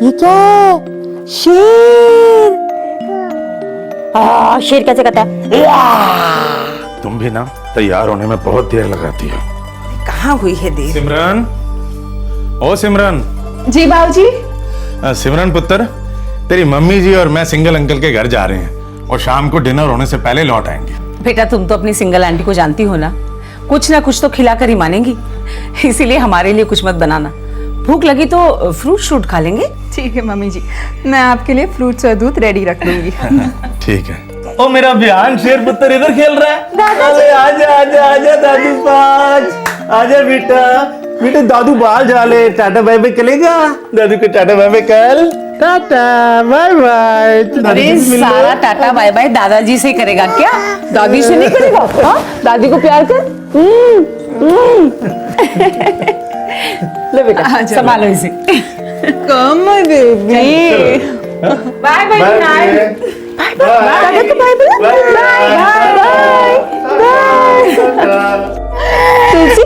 ये क्या है? शेर। शेर कैसे करता है? तुम भी ना तैयार होने में बहुत देर लगाती हो। कहाँ हुई है देर? सिमरन, ओ सिमरन। जी बाबूजी। सिमरन पुत्र, तेरी मम्मी जी और मैं सिंगल अंकल के घर जा रहे हैं और शाम को डिनर होने से पहले लौट आएंगे। बेटा, तुम तो अपनी सिंगल आंटी को जानती हो ना कुछ तो खिलाकर ही मानेंगी। इसीलिए हमारे लिए कुछ मत बनाना। भूख लगी तो फ्रूट शूट खा लेंगे। ठीक है मम्मी जी, मैं आपके लिए फ्रूट्स और दूध रेडी रख दूंगी। ठीक है। ओ मेरा बिहान शेर पुत्र इधर खेल रहा है। अरे आजा आजा आजा दादू पास, आजा बेटा। बेटा दादू बाल झाले, टाटा बाय बाय करेगा। दादू को टाटा बाय बाय कर। Ta-ta bye bye. अरे सारा टाटा बाय बाय दादाजी से करेगा क्या? दादी से नहीं करेगा? हाँ? दादी को प्यार कर। ले बेटा संभालो इसे। Come baby. Bye bye night. Bye bye. Tulsi,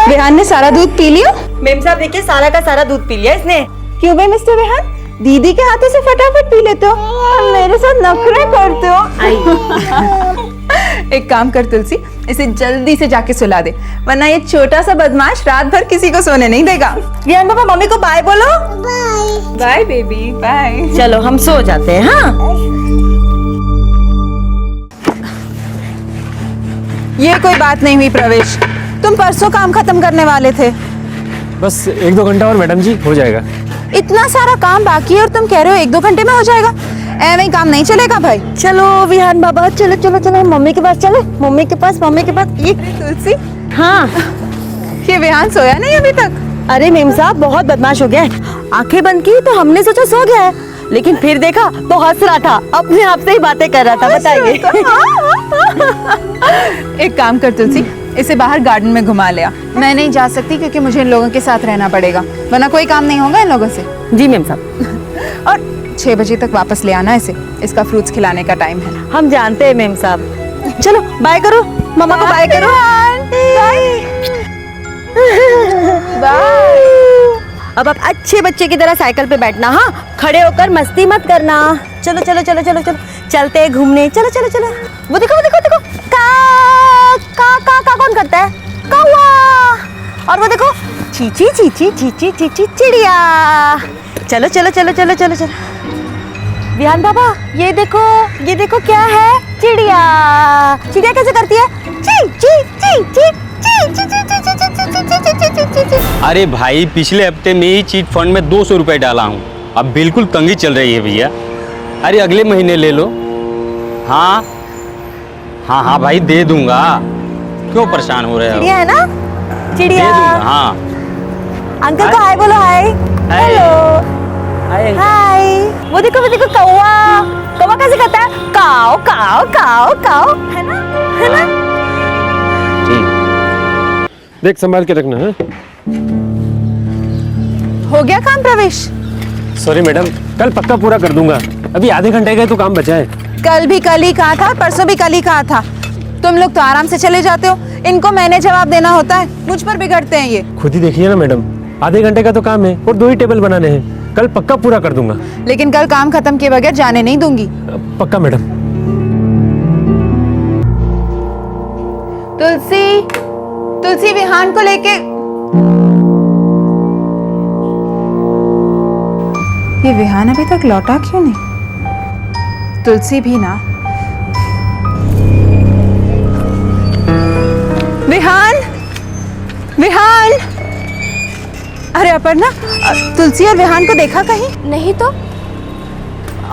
Rehan ने सारा दूध पी लिया? मेम साहब देखिए, सारा का सारा दूध पी लिया इसने। क्यों भाई मिस्टर रेहान, दीदी के हाथों से फटाफट पी लेते हो और मेरे साथ नखरे करते हो। एक काम कर तुलसी, इसे जल्दी से जाके सुला दे, वरना ये छोटा सा बदमाश रात भर किसी को सोने नहीं देगा। रियान बाबा मम्मी को बाय बोलो। Bye baby bye. चलो हम सो जाते हैं। हाँ ये कोई बात नहीं हुई प्रवेश, तुम परसों काम खत्म करने वाले थे। बस 1-2 घंटा और मैडम जी हो जाएगा। इतना सारा काम बाकी है और तुम कह रहे हो 1-2 घंटे में हो जाएगा? ऐਵੇਂ ही काम नहीं चलेगा भाई। चलो विहान बाबा, चलो चलो चलो मम्मी के पास चलो, मम्मी के पास ये तुलसी, हाँ ये विहान सोया नहीं अभी तक? अरे मेम साहब बहुत बदमाश हो गया है। आंखें बंद की तो हमने सोचा सो गया है, लेकिन फिर देखा तो हंस रहा था, अपने आप से ही बातें कर रहा था। बताइए। एक काम कर तुलसी, इसे बाहर गार्डन में घुमा ले आ। मैं नहीं जा सकती क्योंकि मुझे इन लोगों के साथ रहना पड़ेगा, वरना कोई काम नहीं होगा इन लोगों से। जी मेम साहब। और 6 बजे तक वापस ले आना इसे, इसका फ्रूट्स खिलाने का टाइम है। हम जानते हैं मेम साहब। चलो बाय करो, मम्मा को बाय करो। बाय। अब आप अच्छे बच्चे की तरह साइकिल पे बैठना, हाँ खड़े होकर मस्ती मत करना। चलो चलो चलो चलो चलो चलते हैं घूमने। चलो चलो चलो। वो देखो वो देखो देखो, का कौन करता है? कौवा। और वो देखो चीची चीची चीची चीची चिड़िया। चलो चलो चलो चलो चलो चलो। विहान बाबा ये देखो क्या है? चिड़िया। चिड़िया कैसे करती है? ची ची ची ची अरे भाई, पिछले हफ्ते में ही चीट फंड में 200 रुपए डाला हूँ, अब बिल्कुल तंगी चल रही है भैया। अरे अगले महीने ले लो। हाँ हाँ हाँ भाई दे दूंगा, क्यों परेशान हो रहे हो? चिड़िया है ना? चिड़िया। दे दूंगा, हाँ। अंकल को हाय बोलो। हाय। हेलो। हाय। वो देखो कौवा। कौवा कैसे करता है? काओ काओ काओ काओ, है ना? है ना? देख संभाल के रखना है। हो गया काम प्रवेश? सॉरी मैडम, कल पक्का पूरा कर दूंगा। अभी आधे घंटे का तो काम बचा है। कल भी कल ही कहा था, परसों भी कल ही कहा था। तुम लोग तो आराम से चले जाते हो, इनको मैंने जवाब देना होता है, मुझ पर बिगड़ते हैं ये। खुद ही देखिए ना मैडम, आधे घंटे का तो काम है और 2 ही टेबल बनाने हैं। कल पक्का पूरा कर दूंगा। लेकिन कल काम खत्म किए बगैर जाने नहीं दूंगी। पक्का मैडम। तुलसी विहान को लेके। ये विहान अभी तक लौटा क्यों नहीं? तुलसी भी ना। विहान। अरे अपर्णा, तुलसी और विहान को देखा कहीं? नहीं तो।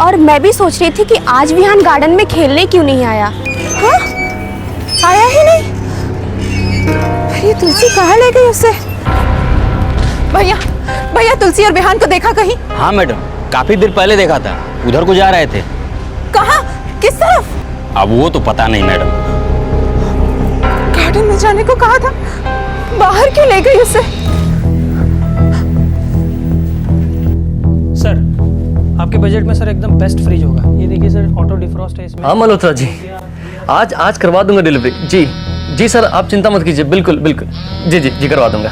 और मैं भी सोच रही थी कि आज विहान गार्डन में खेलने क्यों नहीं आया। हाँ? आया ही नहीं। ये तुलसी कहाँ ले गई उसे? भैया तुलसी और विहान को देखा कहीं? हाँ मैडम, काफी देर पहले देखा था, उधर को जा रहे थे। कहाँ? किस तरफ? अब वो तो पता नहीं मैडम। गार्डन में जाने को कहा था, बाहर क्यों ले गई उसे? सर आपके बजट में सर एकदम बेस्ट फ्रिज होगा। ये देखिए सर, ऑटो डिफ्रॉस्ट है इसमें। हाँ मल्होत्रा जी, आज करवा दूंगा डिलीवरी। जी सर, आप चिंता मत कीजिए। बिल्कुल जी करवा दूंगा।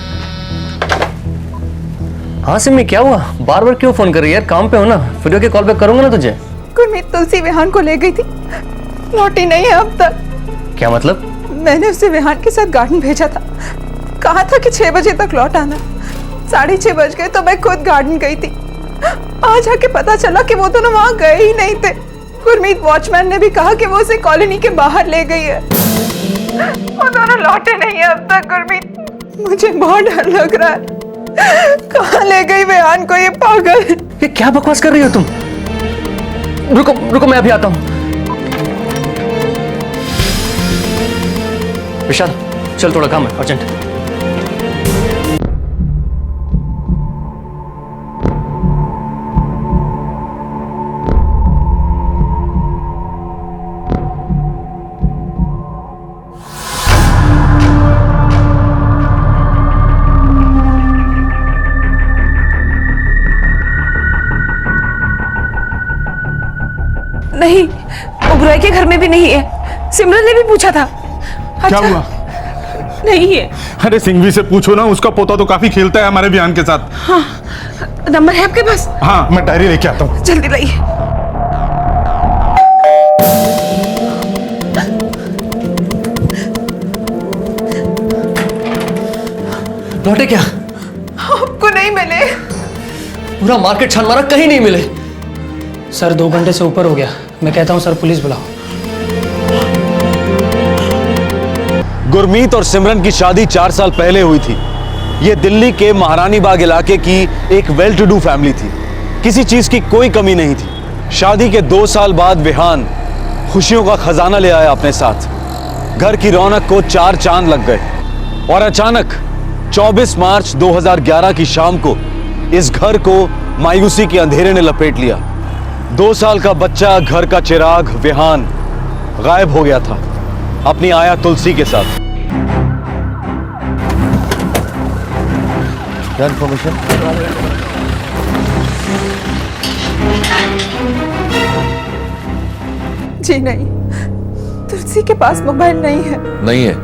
हाँ सिमी, क्या हुआ? बार बार क्यों फोन कर रही है यार? काम पे हो ना, वीडियो के कॉल बैक करूंगा ना तुझे। गुरमीत तुलसी विहान को ले गई थी, लौटी नहीं है अब तक। क्या मतलब? मैंने उसे विहान के साथ गार्डन भेजा था, कहा था कि 6 बजे तक लौट आना। 6:30 बज गए तो मैं खुद गार्डन गई थी। आज आके पता चला कि वो दोनों वहां गए ही नहीं थे। गुरमीत वॉचमैन ने भी कहा कि वो उसे कॉलोनी के बाहर ले गई है। वो दोनों लौटे नहीं है अब तक। गुरमीत, मुझे बहुत डर लग रहा है। कहाँ ले गई विहान को ये पागल? ये क्या बकवास कर रही हो तुम? रुको मैं अभी आता हूँ। विशाल चल, थोड़ा काम है अर्जेंट। नहीं, उबराय के घर में भी नहीं है। सिमरन ने भी पूछा था। क्या हुआ? नहीं है। अरे सिंघवी से पूछो ना, उसका पोता तो काफी खेलता है हमारे विहान के साथ। हाँ, नंबर है आपके पास? हाँ, मैं डायरी लेके आता हूँ। जल्दी लाइए। लौटे क्या? आपको नहीं मिले? पूरा मार्केट छान मारा, कहीं नहीं मिले। सर 2 घंटे से ऊपर हो गया। मैं कहता हूँ सर पुलिस बुलाओ। गुरमीत और सिमरन की शादी 4 साल पहले हुई थी। ये दिल्ली के महारानी बाग इलाके की एक वेल टू डू फैमिली थी। किसी चीज की कोई कमी नहीं थी। शादी के 2 साल बाद विहान खुशियों का खजाना ले आया अपने साथ। घर की रौनक को 4 चांद लग गए और अचानक 24 मार्च 2011 की शाम को इस घर को मायूसी के अंधेरे ने लपेट लिया। 2 साल का बच्चा, घर का चिराग विहान गायब हो गया था अपनी आया तुलसी के साथ। क्या इन्फॉर्मेशन? जी नहीं, तुलसी के पास मोबाइल नहीं है। नहीं है?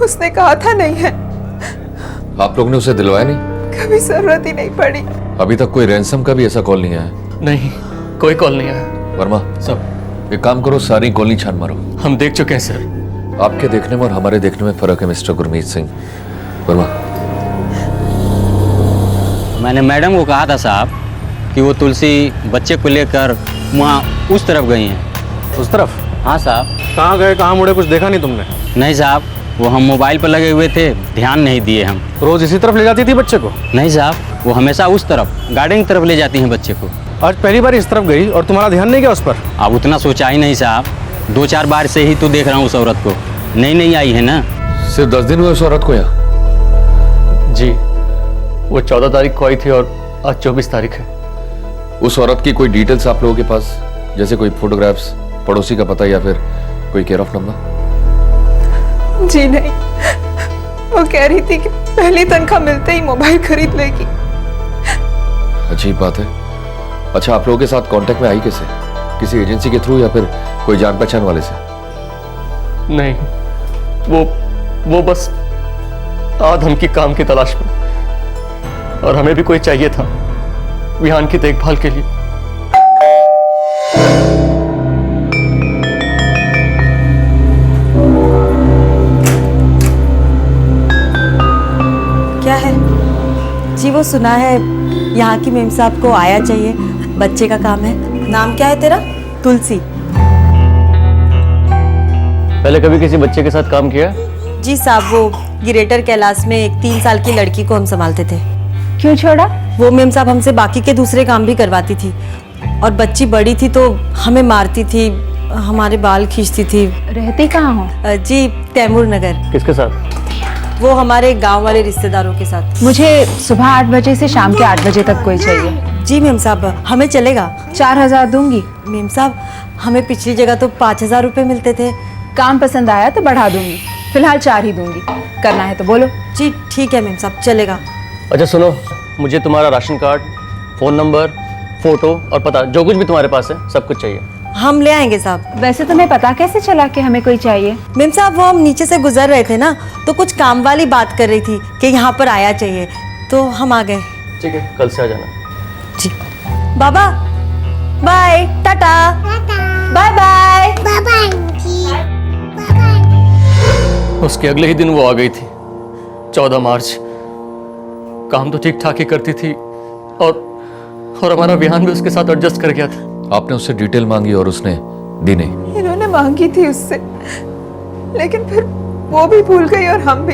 उसने कहा था नहीं है। आप लोग ने उसे दिलवाया नहीं? कभी जरूरत ही नहीं पड़ी। अभी तक कोई रैंसम का भी ऐसा कॉल नहीं आया? नहीं, कोई कॉल नहीं आया। वर्मा, सब एक काम करो, सारी गोली छान मारो। हम देख चुके हैं सर। आपके देखने में और हमारे देखने में फर्क है मिस्टर गुरमीत सिंह। वर्मा, मैंने मैडम को कहा था साहब कि वो तुलसी बच्चे को लेकर वहाँ उस तरफ गई हैं। उस तरफ? हाँ साहब। कहाँ गए, कहाँ मुड़े, कुछ देखा नहीं तुमने? नहीं साहब, वो हम मोबाइल पर लगे हुए थे, ध्यान नहीं दिए हम। रोज इसी तरफ ले जाती थी बच्चे को? नहीं साहब, वो हमेशा उस तरफ गार्डन की तरफ ले जाती हैं बच्चे को। आज पहली बार इस तरफ गई और तुम्हारा ध्यान नहीं गया उस पर? अब उतना सोचा ही नहीं साहब, 2-4 बार से ही तो देख रहा हूँ उस औरत को। नहीं आई है ना। सिर्फ 10 दिन हुए उस औरत को यहाँ? जी, वो 14 तारीख को आई थी और आज 24 तारीख है। उस औरत की कोई डिटेल्स आप लोगों के पास, जैसे कोई फोटोग्राफ्स, पड़ोसी का पता या फिर कोई केयर ऑफ नंबर? जी नहीं, वो कह रही थी कि पहली तनख्वाह मिलते ही मोबाइल खरीद लेगी। अजीब बात है। अच्छा, आप लोगों के साथ कांटेक्ट में आई कैसे? किसी एजेंसी के थ्रू या फिर कोई जान पहचान वाले से? नहीं, वो बस आज हम की काम की तलाश में, और हमें भी कोई चाहिए था विहान की देखभाल के लिए। क्या है जी? वो सुना है यहाँ की मेम साहब को आया चाहिए, बच्चे का काम है। नाम क्या है तेरा? तुलसी। पहले कभी किसी बच्चे के साथ काम किया? जी साहब, वो गिरेटर कैलाश में एक 3 साल की लड़की को हम संभालते थे। क्यों छोड़ा? वो मेम साहब हमसे बाकी के दूसरे काम भी करवाती थी, और बच्ची बड़ी थी तो हमें मारती थी, हमारे बाल खींचती थी। रहती कहाँ हो? जी, तैमूर नगर। किसके साथ? वो हमारे गांव वाले रिश्तेदारों के साथ। मुझे सुबह 8 बजे से शाम के 8 बजे तक कोई चाहिए। जी मेम साहब, हमें चलेगा। 4000 दूंगी। मेम साहब, हमें पिछली जगह तो 5000 रुपये मिलते थे। काम पसंद आया तो बढ़ा दूंगी, फिलहाल 4 ही दूंगी। करना है तो बोलो। जी ठीक है मेम साहब, चलेगा। अच्छा सुनो, मुझे तुम्हारा ration card, phone number, photo और पता, जो कुछ भी तुम्हारे पास है सब कुछ चाहिए। हम ले आएंगे साहब। वैसे तुम्हें पता कैसे चला कि हमें कोई चाहिए? मेम साहब, वो हम नीचे से गुजर रहे थे ना, तो कुछ काम वाली बात कर रही थी कि यहाँ पर आया चाहिए, तो हम आ गए। ठीक है, कल से आ जाना। जी बाबा, बाय, टाटा, बाय बाय, उसके अगले ही दिन वो आ गई थी, 14 मार्च। काम तो ठीक ठाक ही करती थी और हमारा विहान भी उसके साथ एडजस्ट कर गया था। आपने उससे डिटेल मांगी और उसने दी नहीं? इन्होंने मांगी थी उससे, लेकिन फिर वो भी भूल गई और हम भी।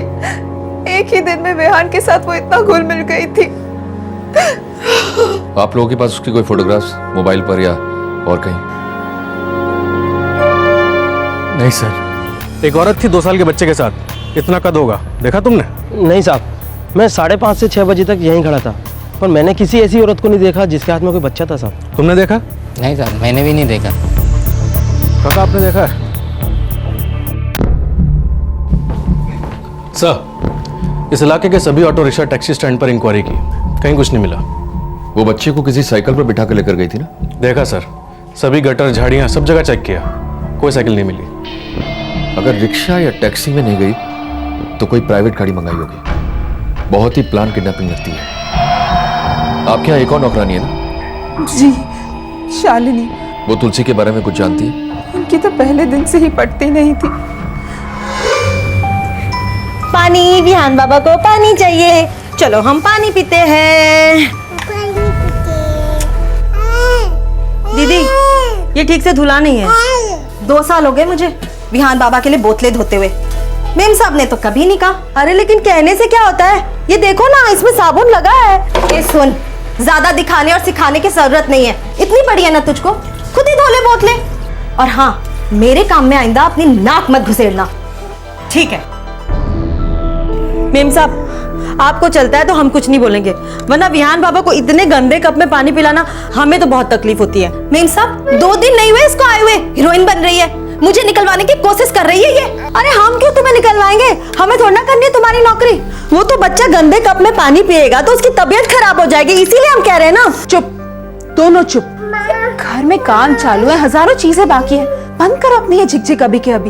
एक ही दिन में विहान के साथ वो इतना घुल मिल गई थी। आप लोगों के पास उसकी कोई फोटोग्राफ्स मोबाइल पर या और कहीं? नहीं सर। एक औरत थी 2 साल के बच्चे के साथ, इतना कद होगा, देखा तुमने? नहीं साहब, मैं 5:30 से 6 बजे तक यहीं खड़ा था, पर मैंने किसी ऐसी औरत को नहीं देखा जिसके हाथ में कोई बच्चा था साहब। तुमने देखा? नहीं साहब, मैंने भी नहीं देखा। काका आपने देखा है? सर, इस इलाके के सभी ऑटो रिक्शा टैक्सी स्टैंड पर इंक्वायरी की, कहीं कुछ नहीं मिला। वो बच्चे को किसी साइकिल पर बिठा कर लेकर गई थी ना? देखा सर, सभी गटर झाड़ियां सब जगह चेक किया, कोई साइकिल नहीं मिली। अगर रिक्शा या टैक्सी में नहीं गई तो कोई प्राइवेट गाड़ी मंगाई होगी। बहुत ही प्लान किडनैपिंग लगती है। आपके यहाँ एक और नौकरानी है ना? जी, शालिनी। वो तुलसी के बारे में कुछ जानती है? उनकी तो पहले दिन से ही पटती नहीं थी। पानी, विहान बाबा को पानी चाहिए। चलो हम पानी पीते हैं। दीदी, ये ठीक से धुला नहीं है। 2 साल हो गए मुझे विहान बाबा के लिए बोतलें धोते हुए। मेम साहब ने तो कभी नहीं कहा। अरे लेकिन कहने से क्या होता है, ये देखो ना, इसमें साबुन लगा है। ये सुन, ज्यादा दिखाने और सिखाने की जरूरत नहीं है। इतनी बड़ी है ना तुझको, खुद ही धो ले बोतलें। और हाँ, मेरे काम में आइंदा अपनी नाक मत घुसेड़ना, ठीक है? मेम साहब, आपको चलता है तो हम कुछ नहीं बोलेंगे, वरना विहान बाबा को इतने गंदे कप में पानी पिलाना हमें तो बहुत तकलीफ होती है। मेम साहब, 2 दिन नहीं हुए इसको आए हुए, हीरोइन बन रही है, मुझे निकलवाने की कोशिश कर रही है ये। अरे हम क्यों तुम्हें निकलवाएंगे, हमें थोड़ा करनी है तुम्हारी नौकरी। वो तो बच्चा गंदे कप में पानी पिएगा तो उसकी तबीयत खराब हो जाएगी, इसीलिए हम कह रहे हैं ना। चुप, दोनों चुप। घर में काम चालू है, हजारों चीजें बाकी है। बंद करो अपनी ये झिकझिक अभी के अभी।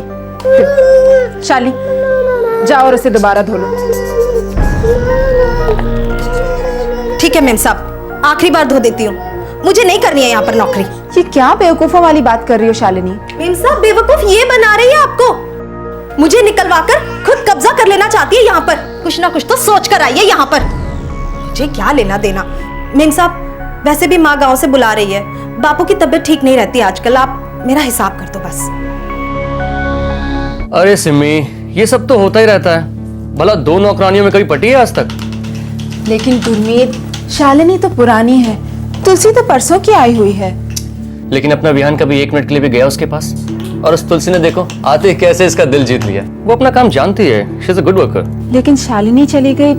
शाली, जाओ और उसे दोबारा धो लो। ठीक है मेम साहब, आखिरी बार धो देती हूँ, मुझे नहीं करनी है यहाँ पर नौकरी। ये क्या बेवकूफों वाली बात कर रही हो शालिनी? मेम साहब, बेवकूफ ये बना रही है आपको। मुझे निकलवाकर खुद कब्जा कर लेना चाहती है यहाँ पर। कुछ ना कुछ तो सोच कर आई है यहाँ पर, मुझे क्या लेना देना। मेम साहब, वैसे भी माँ गांव से बुला रही है, बापू की तबीयत ठीक नहीं रहती आजकल, आप मेरा हिसाब कर दो बस। अरे सिमी, ये सब तो होता ही रहता है। भला 2 नौकरानियों में कभी पटी है आज तक? लेकिन गुरमीत, शालिनी तो पुरानी है, तुलसी तो परसों की आई हुई है। लेकिन अपना विहान कभी 1 मिनट के लिए भी गया उसके पास? और उस तुलसी ने देखो आते ही कैसे इसका दिल जीत लिया। वो अपना काम जानती है, she is a good worker. लेकिन शालिनी चली गई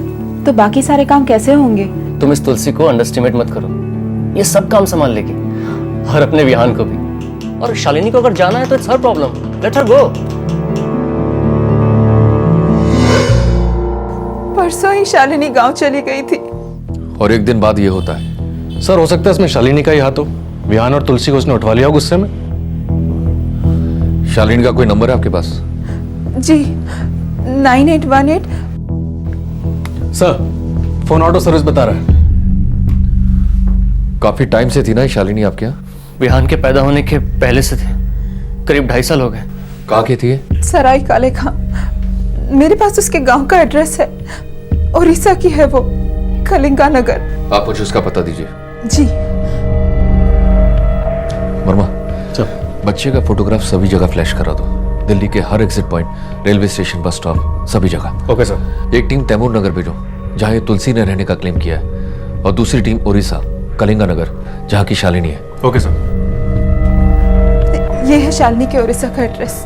तो बाकी सारे काम कैसे होंगे? तुम इस तुलसी को अंडरस्टिमेट मत करो, ये सब काम संभाल लेगी, और अपने विहान को भी। और शालिनी को अगर जाना है तो it's her problem, let her go. परसों ही शालिनी गांव चली गई थी। और एक दिन बाद ये होता है। सर, हो सकता है इसमें शालिनी का ही हाथ हो। विहान और तुलसी को उसने उठवा लिया गुस्से में। शालिनी का कोई नंबर है आपके पास? जी, 9818। सर, फोन ऑटो सर्विस बता रहा है। काफी टाइम से थी ना ये शालिनी आपके यहाँ? विहान के पैदा होने के पहले से थे, करीब 2.5 साल हो गए। कहाँ की थी ये? सराय काले खां। मेरे पास उसके गांव का एड्रेस है, उड़ीसा की है वो, कलिंगा नगर। आप मुझे उसका पता दीजिए। जी। वर्मा, बच्चे का फोटोग्राफ सभी जगह फ्लैश करा दो, दिल्ली के हर exit point, railway station, bus stop, सभी जगह। Okay sir. एक टीम तैमूर नगर भेजो, जहाँ ये तुलसी ने रहने का क्लेम किया है, और दूसरी टीम उड़ीसा, कलिंगा नगर, जहाँ की शालिनी है। Okay sir. ये है शालिनी के उड़ीसा का एड्रेस।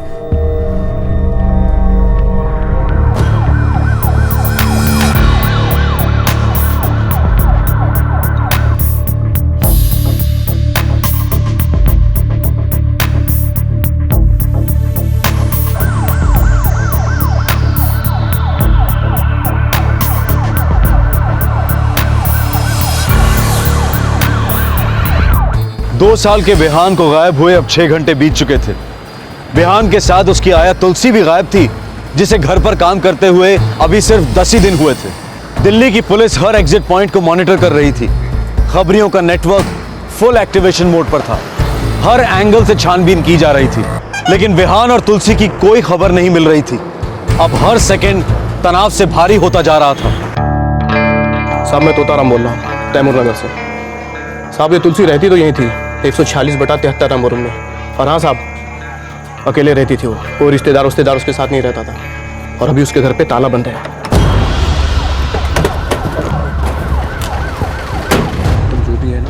दो साल के विहान को गायब हुए अब 6 घंटे बीत चुके थे। विहान के साथ उसकी आया तुलसी भी गायब थी, जिसे घर पर काम करते हुए अभी सिर्फ 10 ही दिन हुए थे। दिल्ली की पुलिस हर एग्जिट पॉइंट को मॉनिटर कर रही थी। खबरियों का नेटवर्क फुल एक्टिवेशन मोड पर था। हर एंगल से छानबीन की जा रही थी, लेकिन विहान और तुलसी की कोई खबर नहीं मिल रही थी। अब हर सेकेंड तनाव से भारी होता जा रहा था। साहब, मैं तोताराम बोल रहा हूँ, तैमूर नगर से। साहब, ये तुलसी रहती तो यहीं थी, 146/73 नंबर रूम में। और हाँ साहब, अकेले रहती थी वो रिश्तेदार उसके साथ नहीं रहता था। और अभी उसके घर पे ताला बंद है। तुम जो भी है ना।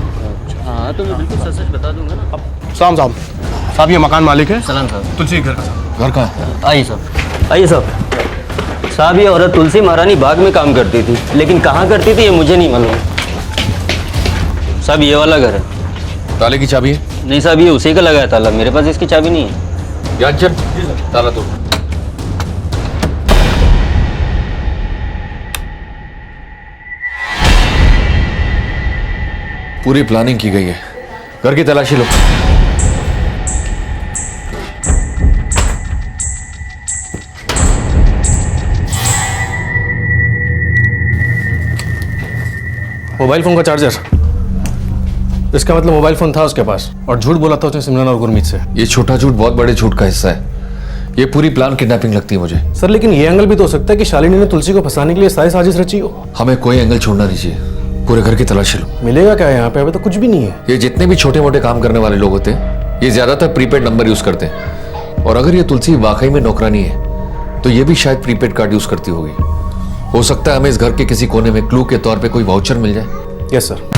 हाँ, तो मैं बिल्कुल सच बता दूंगा ना। साहब साहब, ये मकान मालिक है। सलाम साहब। तुलसी के घर का। घर का है? आइए साहब, आइए साहब। साहब, ये औरत तुलसी महारानी बाग में काम करती थी, लेकिन कहाँ करती थी ये मुझे नहीं मालूम। साहब, ये वाला घर है। ताले की चाबी है? नहीं साहब, ये उसी का लगा है ताला, मेरे पास इसकी चाबी नहीं है। याद चल, ताला तोड़। पूरी प्लानिंग की गई है, घर की तलाशी लो। मोबाइल फोन का चार्जर। इसका मतलब मोबाइल फोन था उसके पास और झूठ बोला था उसने सिमरन और गुरमीत से। ये छोटा झूठ बहुत बड़े झूठ का हिस्सा है। ये पूरी प्लान किडनैपिंग लगती है मुझे। सर लेकिन ये एंगल भी तो हो सकता है कि शालिनी ने तुलसी को फंसाने के लिए सारी साजिश रची हो। हमें कोई एंगल छोड़ना नहीं चाहिए। पूरे घर की तलाशी लो। मिलेगा क्या यहाँ पे? अभी तो कुछ भी नहीं है। ये जितने भी छोटे मोटे काम करने वाले लोग होते हैं ये ज्यादातर प्रीपेड नंबर यूज करते हैं। और अगर ये तुलसी वाकई में नौकरानी है तो ये भी शायद प्रीपेड कार्ड यूज करती होगी। हो सकता है हमें इस घर के किसी कोने में क्लू के तौर पे कोई वाउचर मिल जाए। Yes sir.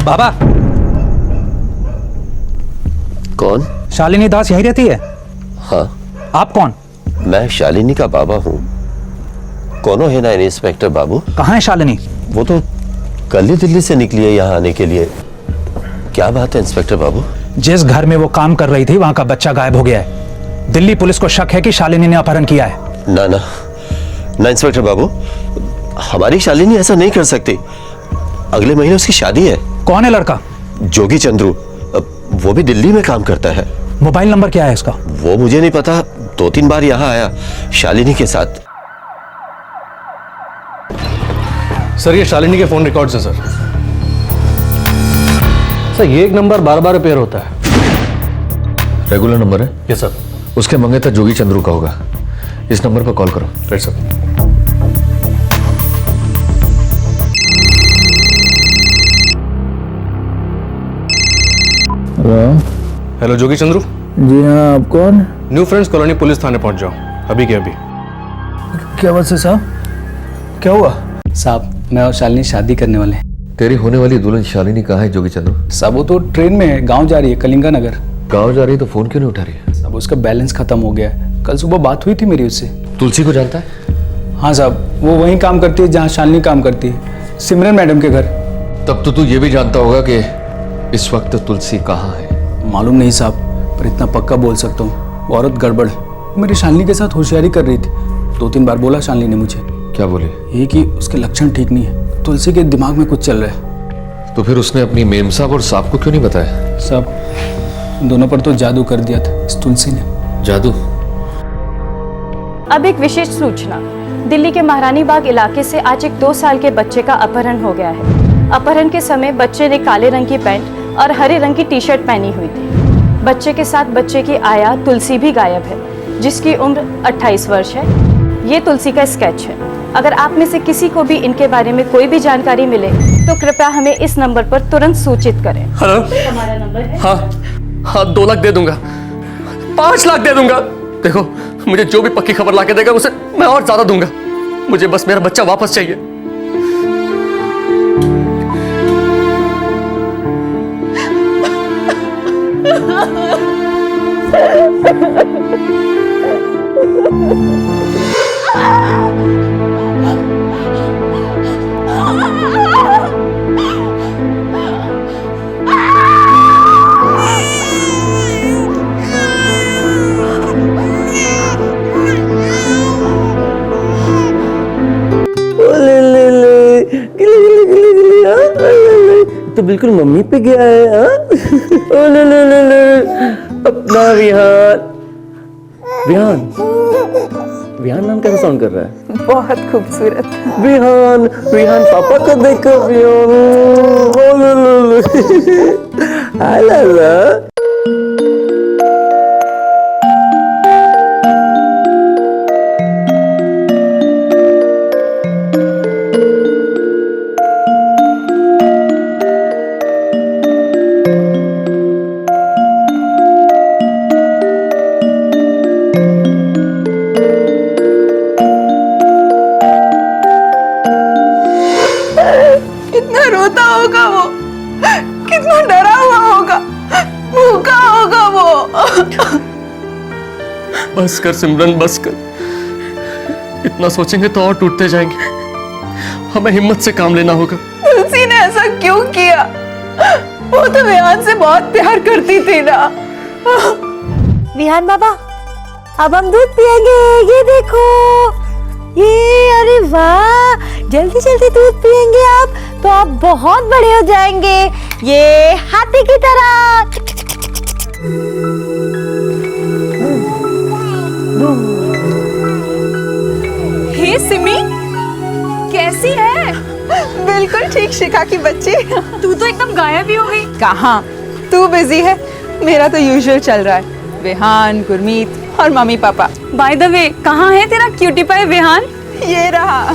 बाबा। कौन? शालिनी दास यहीं रहती है? हाँ। आप कौन? मैं शालिनी का बाबा हूँ। कौन है ना इंस्पेक्टर बाबू? कहाँ है शालिनी? वो तो कल ही दिल्ली से निकली है यहाँ आने के लिए। क्या बात है इंस्पेक्टर बाबू? जिस घर में वो काम कर रही थी वहां का बच्चा गायब हो गया है। दिल्ली पुलिस को शक है कि शालिनी ने अपहरण किया है। ना ना ना इंस्पेक्टर बाबू, हमारी शालिनी ऐसा नहीं कर सकती। अगले महीने उसकी शादी है। कौन है लड़का? जोगी चंद्रू, वो भी दिल्ली में काम करता है। मोबाइल नंबर क्या है उसका? वो मुझे नहीं पता। 2-3 बार यहाँ आया शालिनी के साथ। सर ये शालिनी के फोन रिकॉर्ड्स हैं सर। सर ये एक नंबर बार बार रिपेयर होता है। रेगुलर नंबर है? Yes sir. उसके मंगेतर जोगी चंद्रू का होगा। इस नंबर पर कॉल करो। Right sir. हेलो जोगी चंद्रू। जी हाँ, आप कौन? न्यू फ्रेंड्स कॉलोनी पुलिस थाने पहुंच जाओ अभी के अभी। क्या बात है साहब? क्या हुआ? साहब मैं और शालिनी शादी करने वाले हैं। तेरी होने वाली दुल्हन शालिनी कहाँ है जोगी चंद्रू? साहब वो तो ट्रेन में है, गांव जा रही है, कलिंगा नगर। गाँव जा रही है तो फोन क्यों नहीं उठा रही है? साहब उसका बैलेंस खत्म हो गया है। कल सुबह बात हुई थी मेरी उससे। तुलसी को जानता है? हाँ साहब, वो वहीं काम करती है जहाँ शालिनी काम करती है, सिमरन मैडम के घर। तब तो तू ये भी जानता होगा कि इस वक्त तुलसी कहाँ है? मालूम नहीं साहब, पर इतना पक्का बोल सकता हूँ वो औरत गड़बड़ है। मेरी शालिनी के साथ होशियारी कर रही थी। 2-3 बार बोला शालिनी ने मुझे। क्या बोले? ये कि उसके लक्षण ठीक नहीं है, तुलसी के दिमाग में कुछ चल रहा है। तो फिर उसने अपनी मेम साहब और साहब को क्यों नहीं बताया? साहब दोनों पर तो जादू कर दिया था इस तुलसी ने। जादू? अब एक विशेष सूचना। दिल्ली के महारानी बाग इलाके से आज एक 2 साल के बच्चे का अपहरण हो गया है। अपहरण के समय बच्चे ने काले रंग की पैंट और हरे रंग की टी-शर्ट पहनी हुई थी। बच्चे के साथ बच्चे की आया तुलसी भी गायब है, जिसकी उम्र 28 वर्ष है। ये तुलसी का स्केच है। अगर आप में से किसी को भी इनके बारे में कोई भी जानकारी मिले तो कृपया हमें इस नंबर पर तुरंत सूचित करें। हेलो, हमारा नंबर है। हाँ 2 लाख दे दूंगा, 5 लाख दे दूंगा। देखो मुझे जो भी पक्की खबर लाके देगा उसे मैं और ज्यादा दूंगा। मुझे बस मेरा बच्चा वापस चाहिए। तो बिल्कुल मम्मी पे गया है। ओ ले ले ले ले अपना विहान। विहान विहान नाम कैसा साउंड कर रहा है? बहुत खूबसूरत। विहान विहान पापा को देखो। विहान ओ ले ले ले आई लव। कितना रोता होगा वो, कितना डरा हुआ होगा, भूखा होगा वो। बस कर सिमरन, बस कर। इतना सोचेंगे तो और टूटते जाएंगे। हमें हिम्मत से काम लेना होगा। तुलसी ने ऐसा क्यों किया? वो तो विहान से बहुत प्यार करती थी ना। विहान बाबा, अब हम दूध पिएंगे। ये देखो, ये अरे वाह, जल्दी जल्दी दूध पिएंगे आप तो आप बहुत बड़े हो जाएंगे, ये हाथी की तरह। हे सिमी, कैसी है? बिल्कुल ठीक शिखा की बच्ची। तू तो एकदम गायब ही हो गई। कहाँ, तू बिजी है, मेरा तो यूजुअल चल रहा है। विहान, गुरमीत और mummy papa. By the way, कहाँ है तेरा क्यूटी पाई विहान? ये रहा।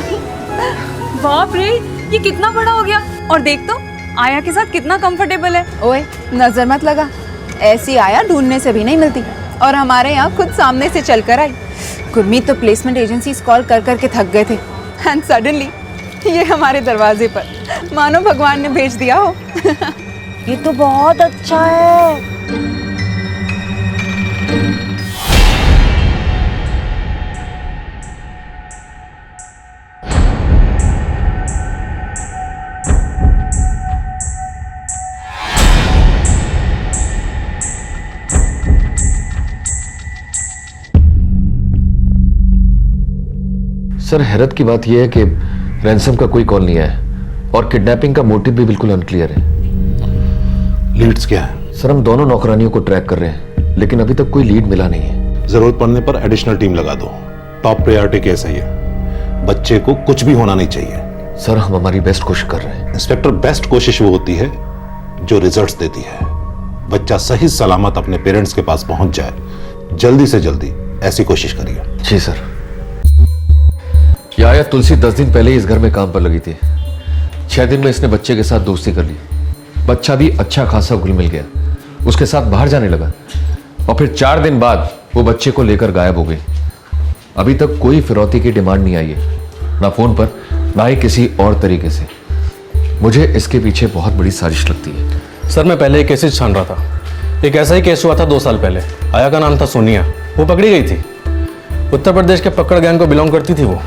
बाप रे, ये कितना बड़ा हो गया। और देख तो आया के साथ कितना कंफर्टेबल है। ओए नजर मत लगा, ऐसी आया ढूंढने से भी नहीं मिलती। और हमारे यहाँ खुद सामने से चलकर आई। गुरमीत तो प्लेसमेंट एजेंसीज कॉल कर कर के थक गए थे, एंड सडनली ये हमारे दरवाजे पर, मानो भगवान ने भेज दिया हो। ये तो बहुत अच्छा है। सर, हैरत की बात यह है कि रैंसम का कोई कॉल नहीं आया और किडनैपिंग का मोटिव भी बिल्कुल अनक्लियर है। लीड्स क्या है? सर, हम दोनों नौकरानियों को ट्रैक कर रहे हैं, लेकिन अभी तक कोई लीड मिला नहीं है। जरूरत पड़ने पर एडिशनल टीम लगा दो। टॉप प्रायोरिटी केस है ये, बच्चे को कुछ भी होना नहीं चाहिए। सर, हम हमारी बेस्ट कोशिश कर रहे हैं। इंस्पेक्टर, बेस्ट कोशिश वो होती है जो रिजल्ट्स देती है। बच्चा सही सलामत अपने पेरेंट्स के पास पहुंच जाए, जल्दी से जल्दी ऐसी कोशिश करिए। जी सर। यह तुलसी 10 दिन पहले ही इस घर में काम पर लगी थी। 6 दिन में इसने बच्चे के साथ दोस्ती कर ली। बच्चा भी अच्छा खासा घुल मिल गया, उसके साथ बाहर जाने लगा और फिर 4 दिन बाद वो बच्चे को लेकर गायब हो गई। अभी तक कोई फिरौती की डिमांड नहीं आई है, ना फोन पर ना ही किसी और तरीके से। मुझे इसके पीछे बहुत बड़ी साजिश लगती है। सर, मैं पहले एक केस छान रहा था। एक ऐसा ही केस हुआ था 2 साल पहले। आया का नाम था सोनिया, वो पकड़ी गई थी। उत्तर प्रदेश के पकड़ गैंग को बिलोंग करती थी वो।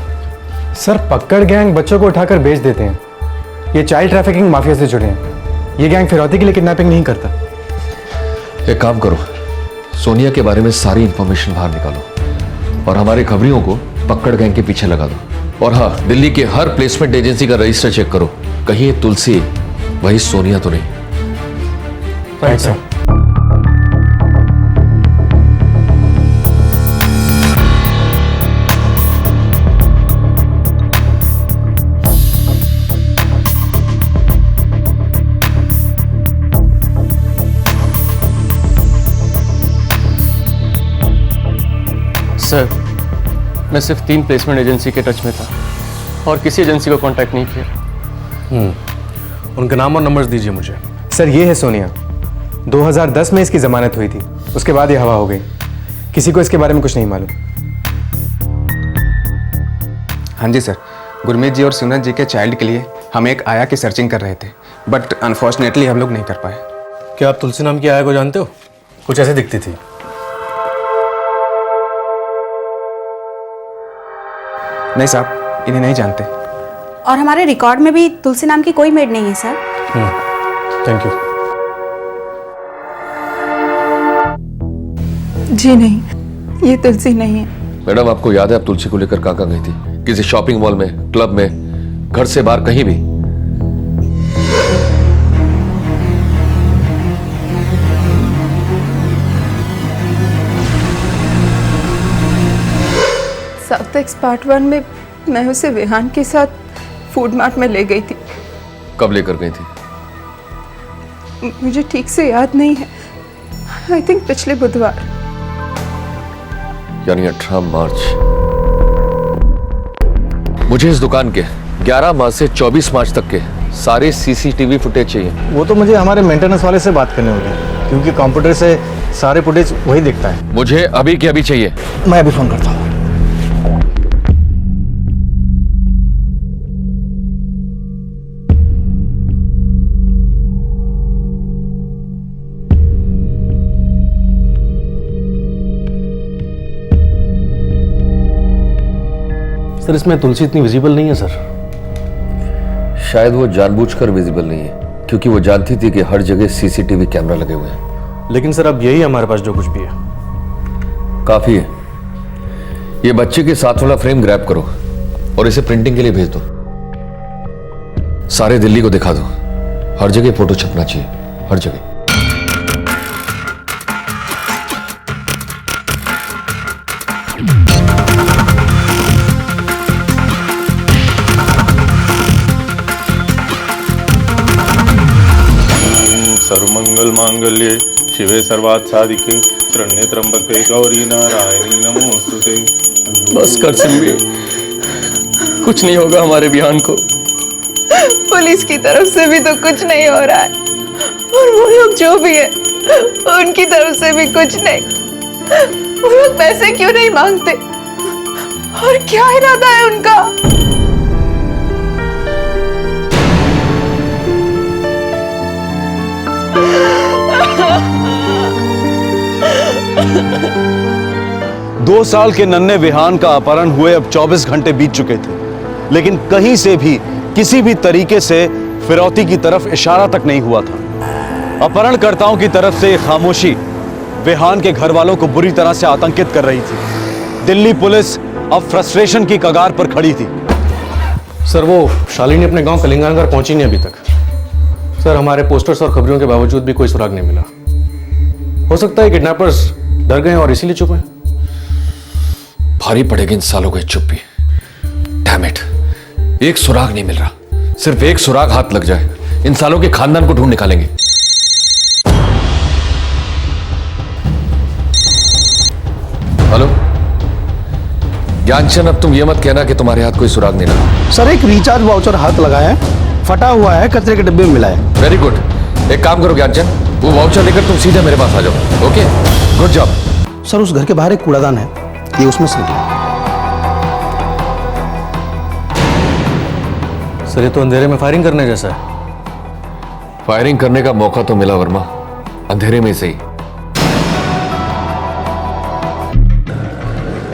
सर, पक्कड़ गैंग बच्चों को उठाकर बेच देते हैं। ये चाइल्ड ट्रैफिकिंग माफिया से जुड़े हैं। ये गैंग फिरौती के लिए किडनैपिंग नहीं करता। एक काम करो, सोनिया के बारे में सारी इंफॉर्मेशन बाहर निकालो और हमारे खबरियों को पक्कड़ गैंग के पीछे लगा दो। और हाँ, दिल्ली के हर प्लेसमेंट एजेंसी का रजिस्टर चेक करो, कहीं ये तुलसी वही सोनिया तो नहीं। Right sir. सर, मैं सिर्फ 3 प्लेसमेंट एजेंसी के टच में था और किसी एजेंसी को कांटेक्ट नहीं किया। उनके नाम और नंबर्स दीजिए मुझे। सर, ये है सोनिया। 2010 में इसकी जमानत हुई थी, उसके बाद ये हवा हो गई। किसी को इसके बारे में कुछ नहीं मालूम। हाँ जी सर, गुरमीत जी और सिमरन जी के चाइल्ड के लिए हम एक आया की सर्चिंग कर रहे थे, बट अनफॉर्चुनेटली हम लोग नहीं कर पाए। क्या आप तुलसी नाम की आया को जानते हो? कुछ ऐसे दिखती थी। नहीं साहब, इन्हें नहीं जानते। और हमारे रिकॉर्ड में भी तुलसी नाम की कोई मेड नहीं है सर। Thank you. जी नहीं, ये तुलसी नहीं है। मैडम, आपको याद है आप तुलसी को लेकर कहाँ गई थी? किसी शॉपिंग मॉल में, क्लब में, घर से बाहर कहीं भी? साउथ एक्स पार्ट 1 में मैं उसे विहान के साथ फूड मार्ट में ले गई थी। कब लेकर गई थी? मुझे ठीक से याद नहीं है। आई थिंक पिछले बुधवार, यानी 18 मार्च। मुझे इस दुकान के 11 मार्च से 24 मार्च तक के सारे सीसीटीवी फुटेज चाहिए। वो तो मुझे हमारे मेंटेनेंस वाले से बात करनी होगी, क्योंकि कंप्यूटर से सारे फुटेज वही दिखता है। मुझे अभी के अभी चाहिए। मैं अभी फोन करता हूँ। सर, इसमें तुलसी इतनी विजिबल नहीं है सर। शायद वो जानबूझकर विजिबल नहीं है, क्योंकि वो जानती थी कि हर जगह सीसीटीवी कैमरा लगे हुए हैं। लेकिन सर, अब यही हमारे पास जो कुछ भी है काफी है। ये बच्चे के साथ वाला फ्रेम ग्रैब करो और इसे प्रिंटिंग के लिए भेज दो। सारे दिल्ली को दिखा दो, हर जगह फोटो छपना चाहिए, हर जगह। सर्वमंगल मांगल्ये शिवे सर्वार्थ साधिके शरण्ये त्र्यंबके गौरी नारायणी नमोस्तुते। बस कर सिंबी, कुछ नहीं होगा हमारे विहान को। पुलिस की तरफ से भी तो कुछ नहीं हो रहा है, और वो लोग जो भी है उनकी तरफ से भी कुछ नहीं। वो लोग पैसे क्यों नहीं मांगते, और क्या इरादा है उनका? 2 साल के नन्हे विहान का अपहरण हुए अब 24 घंटे बीत चुके थे, लेकिन कहीं से भी किसी भी तरीके से फिरौती की तरफ इशारा तक नहीं हुआ था। अपहरणकर्ताओं की तरफ से खामोशी विहान के घर वालों को बुरी तरह से आतंकित कर रही थी। दिल्ली पुलिस अब फ्रस्ट्रेशन की कगार पर खड़ी थी। सर, वो शालिनी अपने गांव कलिंगानगर पहुंची नहीं अभी तक। सर, हमारे पोस्टर्स और खबरों के बावजूद भी कोई सुराग नहीं मिला। हो सकता है किडनैपर्स डर गए और इसीलिए चुप हैं। भारी पड़ेगी इन सालों को चुप्पी। डैम इट, एक सुराग नहीं मिल रहा। सिर्फ एक सुराग हाथ लग जाए, इन सालों के खानदान को ढूंढ निकालेंगे। हेलो ज्ञानचंद, अब तुम ये मत कहना कि तुम्हारे हाथ कोई सुराग नहीं लगा। सर, एक रिचार्ज वाउचर हाथ लगाया है, फटा हुआ है, कचरे के डिब्बे में मिला है। Very good. एक काम करो ज्ञानचंद, वो वाउचर लेकर तुम सीधे मेरे पास आ जाओ। Okay, good job. सर, उस घर के बाहर एक कूड़ादान है, ये उसमें से निकला। सर, ये तो अंधेरे में फायरिंग करने जैसा है। फायरिंग करने का मौका तो मिला वर्मा, अंधेरे में सही।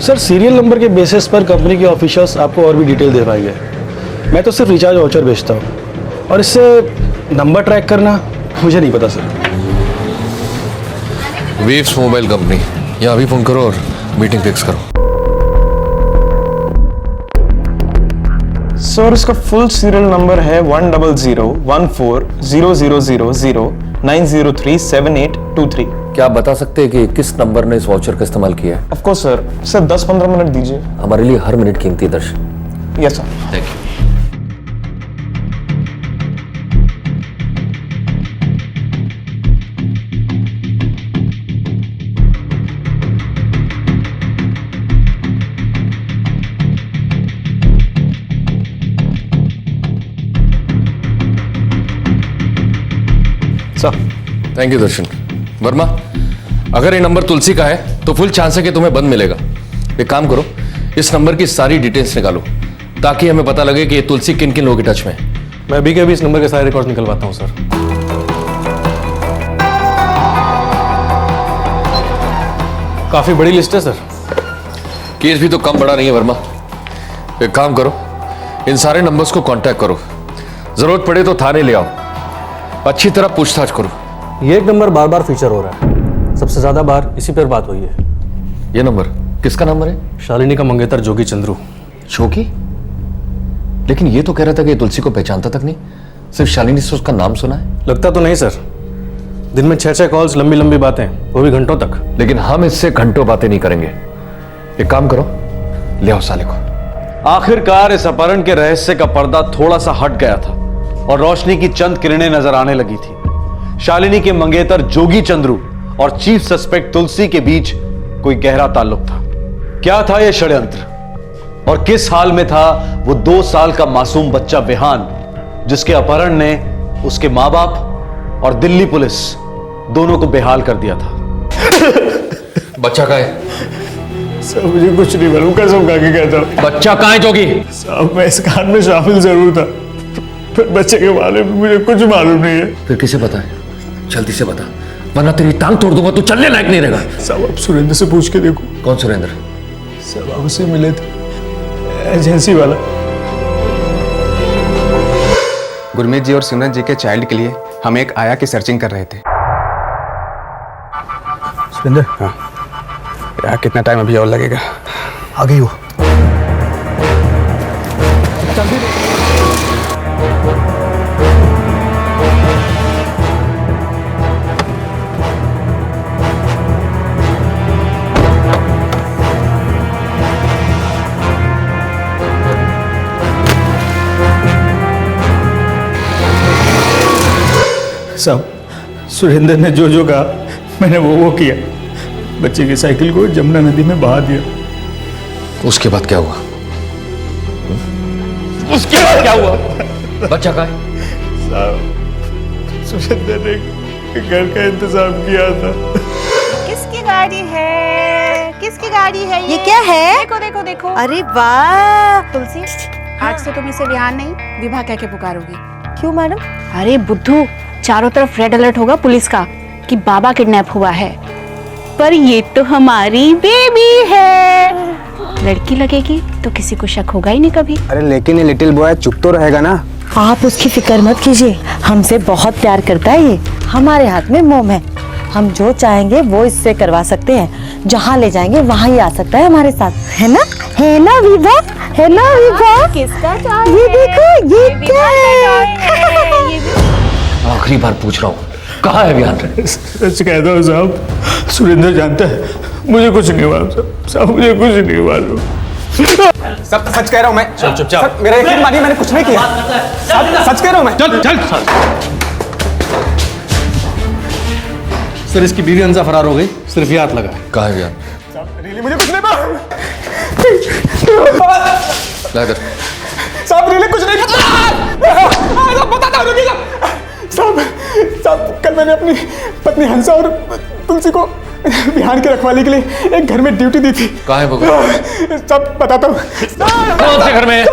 सर, सीरियल नंबर के बेसिस पर कंपनी के ऑफिशियल्स आपको और भी डिटेल दे पाएंगे। मैं तो सिर्फ रिचार्ज वाउचर बेचता हूँ, और इससे नंबर ट्रैक करना मुझे नहीं पता सर। वेव्स मोबाइल कंपनी, यहाँ अभी फोन करो और मीटिंग फिक्स करो। सर, इसका फुल सीरियल नंबर है 100140000903783। क्या आप बता सकते हैं कि किस नंबर ने इस वाउचर का इस्तेमाल किया है? Of course sir. Sir, 10-15 minute दीजिए। हमारे लिए हर मिनट कीमती Darshan. Yes sir. Thank you. Thank you Darshan. Verma, अगर ये नंबर तुलसी का है तो फुल चांस है कि तुम्हें बंद मिलेगा। एक काम करो, इस नंबर की सारी डिटेल्स निकालो ताकि हमें पता लगे कि ये तुलसी किन किन लोगों के टच में है। मैं अभी के अभी इस नंबर के सारे रिकॉर्ड्स निकलवाता हूँ सर। काफी बड़ी लिस्ट है सर। केस भी तो कम बड़ा नहीं है वर्मा। एक काम करो, इन सारे नंबर्स को कांटेक्ट करो, जरूरत पड़े तो थाने ले आओ, अच्छी तरह पूछताछ करो। ये एक नंबर बार बार फीचर हो रहा है, सबसे ज्यादा बार इसी पर बात हुई है। ये नंबर किसका नंबर है? शालिनी का मंगेतर जोगी चंद्रू। जोगी? लेकिन ये तो कह रहा था कि तुलसी को पहचानता तक नहीं, सिर्फ शालिनी से उसका नाम सुना है। लगता तो नहीं सर, दिन में 6-6 कॉल्स, लंबी लंबी बातें, वो भी घंटों तक। लेकिन हम इससे घंटों बातें नहीं करेंगे। एक काम करो, ले आओ साले को। आखिरकार इस अपहरण के रहस्य का पर्दा थोड़ा सा हट गया था और रोशनी की चंद किरणें नजर आने लगी थी। शालिनी के मंगेतर जोगी चंद्रू और चीफ सस्पेक्ट तुलसी के बीच कोई गहरा ताल्लुक था। क्या था यह षड्यंत्र, और किस हाल में था वो 2 साल का मासूम बच्चा विहान, जिसके अपहरण ने उसके मां बाप और दिल्ली पुलिस दोनों को बेहाल कर दिया था। बच्चा कहाँ है? सर, मुझे कुछ नहीं मालूम, कसम खा के कहता हूं। बच्चा कहाँ है जोगी? साहब, मैं इस कांड में शामिल जरूर था, पर बच्चे के बारे में मुझे कुछ मालूम नहीं है। फिर किसे पता है? जल्दी से बता, वरना तेरी टांग तोड़ दूंगा, तू चलने लायक नहीं रहेगा। साहब, आप सुरेंद्र से पूछ के देखो। कौन सुरेंद्र? सब उससे मिले थे, एजेंसी वाला। गुरमीत जी और सिमरन जी के चाइल्ड के लिए हम एक आया की सर्चिंग कर रहे थे। सुरेंद्र? हाँ यार, कितना टाइम अभी और लगेगा? आ गई हो। साहब सुरेंद्र ने जो जो कहा मैंने वो किया। बच्चे की साइकिल को जमुना नदी में बहा दिया। उसके बाद क्या हुआ? उसके बाद क्या हुआ? बच्चा कहाँ है? साहब सुरेंद्र ने घर का इंतजाम किया था। किसकी गाड़ी है? किसकी गाड़ी है ये क्या है? देखो देखो देखो। अरे वाह! तुलसी, आज से तुम इसे विहान नहीं विभा कह के पुकारोगी। क्यों मैडम? अरे बुद्धू, चारों तरफ रेड अलर्ट होगा पुलिस का कि बाबा किडनैप हुआ है, पर ये तो हमारी बेबी है। लड़की लगेगी तो किसी को शक होगा ही नहीं कभी। अरे लेकिन ये लिटिल बॉय चुप तो रहेगा ना? आप उसकी फिक्र मत कीजिए, हमसे बहुत प्यार करता है ये। हमारे हाथ में मोम है, हम जो चाहेंगे वो इससे करवा सकते हैं। जहाँ ले जाएंगे वहाँ ही आ सकता है हमारे साथ, है ना? है ना विभा? है ना विभा? किसका ये देखो, ये क्या है? आखिरी बार पूछ रहा हूँ, कहाँ है विहान? सच कहता हूँ साहब, सुरेंद्र जानता है, मुझे कुछ नहीं मालूम साहब, मुझे कुछ नहीं मालूम। सब सच कह रहा हूँ मैं। चुपचाप। मेरा यकीन मानिए, मैंने कुछ नहीं किया। सच कह रहा हूँ मैं। चल चल। सर इसकी बीवी हंसा फरार हो गई, सिर्फ ये हाथ लगा है। कहाँ है विहान? रियली मुझे कुछ नहीं मालूम। ला इधर। साहब रियली कुछ नहीं पता। बताता हूँ। साहब कल मैंने अपनी पत्नी हंसा और तुलसी को बिहार की रखवाली के लिए एक घर में ड्यूटी दी थी। कहाँ है वो? सब बताता हूँ। कौन से घर में है?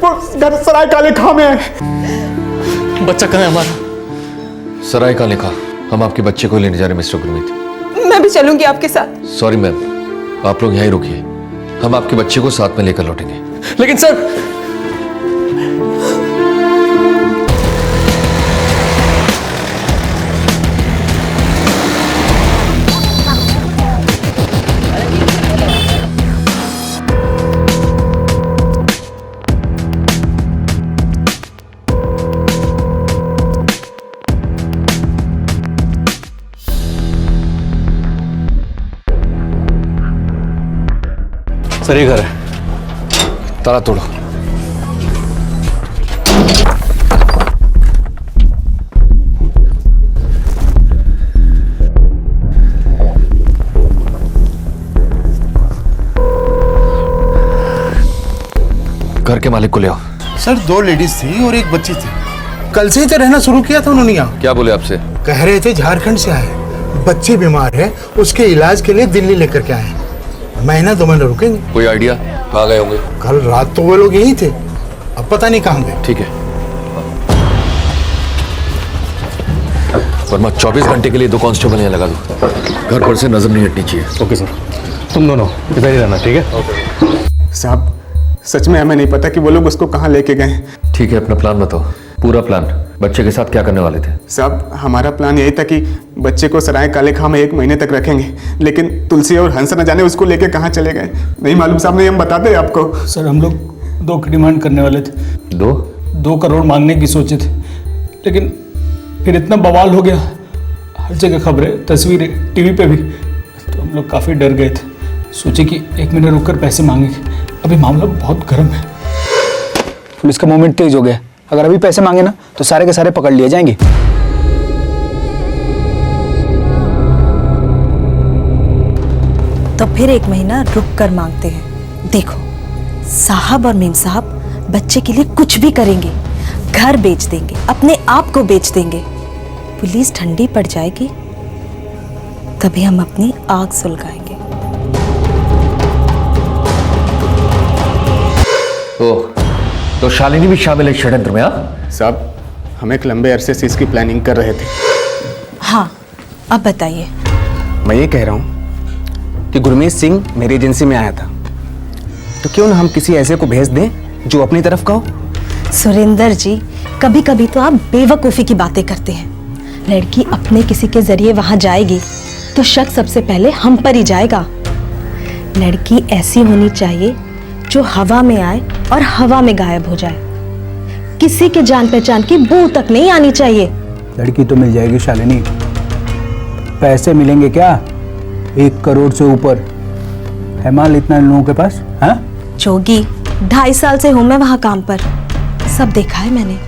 वो घर सराय काले खां में है। बच्चा कहाँ है हमारा? सराय का लिखा, हम आपके बच्चे को लेने जा रहे हैं मिस्टर गुरमीत। मैं भी चलूंगी आपके साथ। सॉरी मैम, आप लोग यहीं रुकिए, हम आपके बच्चे को साथ में लेकर लौटेंगे। लेकिन सर, सर ये घर है। ताला तोड़ो। घर के मालिक को ले आओ। सर 2 लेडीज थी और एक बच्ची थी। कल से ही तो रहना शुरू किया था उन्होंने यहाँ। क्या बोले आपसे? कह रहे थे झारखंड से आए, बच्ची बीमार है, उसके इलाज के लिए दिल्ली लेकर के आए। महीना 2 महीने रुकेंगे। कोई आइडिया कहाँ गए होंगे? कल रात तो वो लोग यही थे, अब पता नहीं कहाँ गए। ठीक है, वर्मा 24 घंटे के लिए 2 कांस्टेबल यहाँ लगा दो, घर पर से नजर नहीं हटनी चाहिए। ओके सर, तुम दोनों इधर ही रहना, ठीक है? साहब सच में हमें नहीं पता कि वो लोग उसको कहाँ लेके गए। ठीक है, अपना प्लान बताओ, पूरा प्लान। बच्चे के साथ क्या करने वाले थे? साहब हमारा प्लान यही था कि बच्चे को सराय काले खां में 1 महीने तक रखेंगे, लेकिन तुलसी और हंस न जाने उसको लेके कहाँ चले गए। नहीं मालूम साहब, नहीं हम बताते आपको। सर हम लोग 2 की डिमांड करने वाले थे। 2 करोड़ मांगने की सोचे थे, लेकिन फिर इतना बवाल हो गया, हर जगह खबरें, तस्वीरें, टीवी पे भी, तो हम लोग काफ़ी डर गए थे। सोचे कि 1 महीने रुककर पैसे मांगेंगे। अभी मामला बहुत गर्म है। पुलिस का मूवमेंट तेज हो गया, अगर अभी पैसे मांगे ना तो सारे के सारे पकड़ लिए जाएंगे। तो फिर 1 महीना रुक कर मांगते हैं। देखो साहब और मेम साहब बच्चे के लिए कुछ भी करेंगे, घर बेच देंगे, अपने आप को बेच देंगे। पुलिस ठंडी पड़ जाएगी तभी हम अपनी आग सुलगाएंगे। तो शालिनी भी शामिल है षड्यंत्र में? हाँ साहब, हम एक लंबे अरसे से इसकी प्लानिंग कर रहे थे। हाँ, अब बताइए। मैं ये कह रहा हूँ कि गुरमीत सिंह मेरी एजेंसी में आया था, तो क्यों ना हम किसी ऐसे को भेज दें जो अपनी तरफ का हो। सुरेंद्र जी, कभी कभी तो आप बेवकूफ़ी की बातें करते हैं। लड़की अपने किसी के जरिए वहां जाएगी तो शक सबसे पहले हम पर ही जाएगा। लड़की ऐसी होनी चाहिए जो हवा में आए और हवा में गायब हो जाए, किसी के जान पहचान की बू तक नहीं आनी चाहिए। लड़की तो मिल जाएगी शालिनी, पैसे मिलेंगे क्या? 1 करोड़ से ऊपर है माल इतना इन लोगों के पास। हाँ जोगी, 2.5 साल से हूं मैं वहां काम पर, सब देखा है मैंने,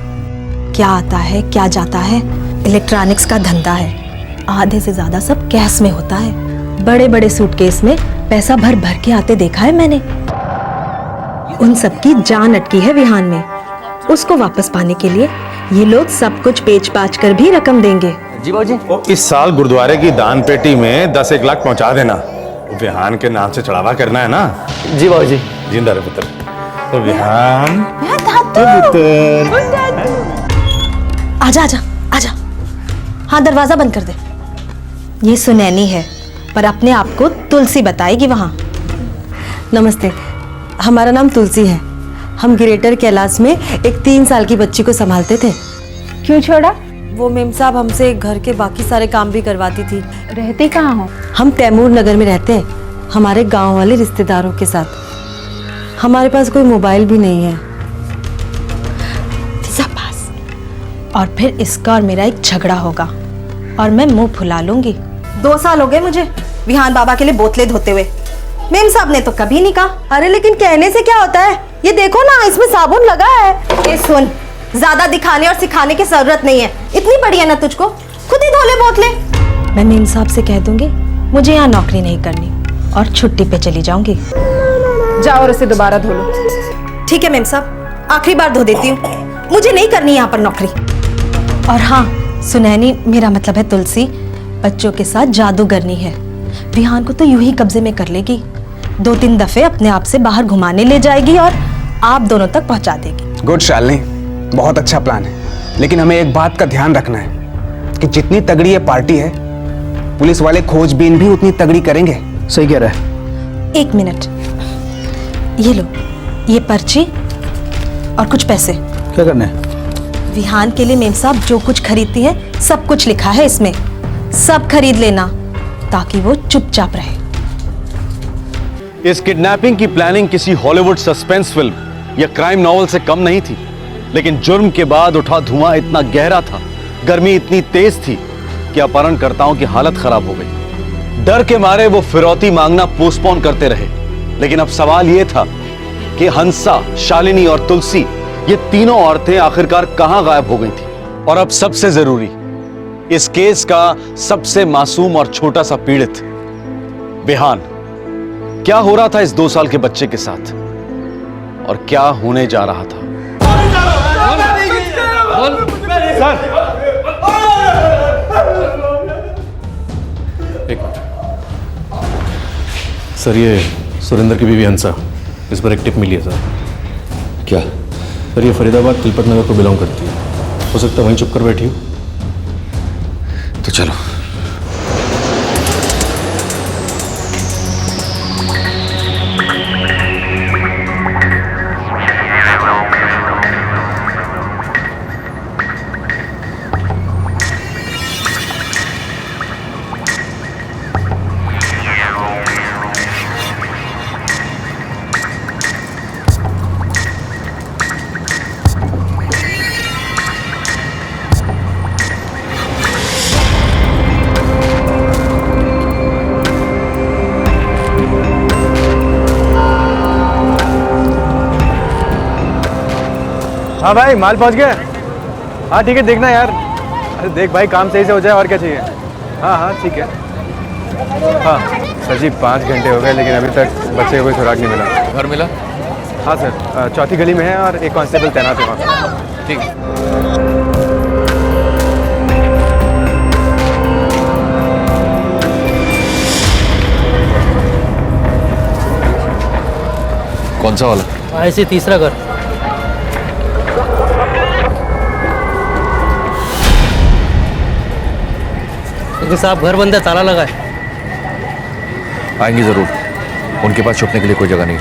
क्या आता है क्या जाता है। इलेक्ट्रॉनिक्स का धंधा है, आधे से ज्यादा सब कैश में होता है। बड़े बड़े सूटकेस में पैसा भर भर के आते देखा है मैंने। उन सबकी जान अटकी है विहान में। उसको वापस पाने के लिए ये लोग सब कुछ पेच पाच कर भी रकम देंगे। जी बाबूजी। इस साल गुरुद्वारे की दान पेटी में 10-1 लाख पहुंचा देना। विहान के नाम से चढ़ावा करना है ना। जी बाबूजी। जिंदा रहे पुत्र। तो विहान आजा आजा आजा। हाँ, दरवाजा बंद कर दे। ये सुनैनी है, पर अपने आप को तुलसी बताएगी वहां। नमस्ते, हमारा नाम तुलसी है। हम ग्रेटर कैलाश में एक 3 साल की बच्ची को संभालते थे। क्यों छोड़ा? वो मेम साहब हमसे घर के बाकी सारे काम भी करवाती थी। रहते कहाँ हो? हम तैमूर नगर में रहते हैं, हमारे गांव वाले रिश्तेदारों के साथ। हमारे पास कोई मोबाइल भी नहीं है। शाबाश। और फिर इसका और मेरा एक झगड़ा होगा और मैं मुंह फुला लूंगी। 2 साल हो गए मुझे विहान बाबा के लिए बोतलें धोते हुए। मेम साहब ने तो कभी नहीं कहा। अरे लेकिन कहने से क्या होता है, ये देखो ना, इसमें साबुन लगा है। ये सुन, ज्यादा दिखाने और सिखाने की जरूरत नहीं है। इतनी बड़ी है ना तुझको, खुद ही धो ले बोतलें। मैं मेम साहब से कह दूंगी मुझे यहाँ नौकरी नहीं करनी और छुट्टी पे चली जाऊंगी। जाओ और उसे दोबारा धो लो। ठीक है मेम साहब, आखिरी बार धो देती हूँ। मुझे नहीं करनी यहाँ पर नौकरी। और हाँ, सुनैनी मेरा मतलब है तुलसी, बच्चों के साथ जादूगरनी है। विहान को तो यूं ही कब्जे में कर लेगी। 2-3 दफे अपने आप से बाहर घुमाने ले जाएगी और आप दोनों तक पहुंचा देगी। गुड शालिनी, बहुत अच्छा प्लान है, लेकिन हमें एक बात का ध्यान रखना है कि जितनी तगड़ी ये पार्टी है, पुलिस वाले खोजबीन भी उतनी तगड़ी करेंगे। सही कह रहा है। 1 मिनट, ये लो, ये पर्ची और कुछ पैसे। क्या करना है? विहान के लिए मेम साहब जो कुछ खरीदती है सब कुछ लिखा है इसमें। सब खरीद लेना ताकि वो चुपचाप रहे। इस किडनैपिंग की प्लानिंग किसी हॉलीवुड सस्पेंस फिल्म या क्राइम नॉवल से कम नहीं थी, लेकिन जुर्म के बाद उठा धुआं इतना गहरा था, गर्मी इतनी तेज थी कि अपहरणकर्ताओं की हालत खराब हो गई। डर के मारे वो फिरौती मांगना पोस्टपोन करते रहे। लेकिन अब सवाल यह था कि हंसा, शालिनी और तुलसी, ये तीनों औरतें आखिरकार कहां गायब हो गई थी। और अब सबसे जरूरी, इस केस का सबसे मासूम और छोटा सा पीड़ित विहान, क्या हो रहा था इस 2 साल के बच्चे के साथ और क्या होने जा रहा था। सर, ये सुरेंद्र की बीवी हंसा, इस पर एक टिप मिली है सर। क्या? सर, ये फरीदाबाद तिलपत नगर को बिलोंग करती है। हो सकता है वहीं चुप कर बैठी हो। तो चलो। हाँ भाई, माल पहुंच गया। हाँ ठीक है, देखना यार। अरे देख भाई, काम सही से हो जाए, और क्या चाहिए। हाँ हाँ ठीक है। हाँ सर जी, 5 घंटे हो गए लेकिन अभी तक बच्चे को कोई सुराग नहीं मिला। घर मिला? हाँ सर, चौथी गली में है और एक कांस्टेबल तैनात है वहाँ। ठीक है। कौन सा वाला? ऐसे तीसरा घर। लेकिन साहब, घर बंद है, ताला लगा है। आएंगे जरूर, उनके पास छुपने के लिए कोई जगह नहीं।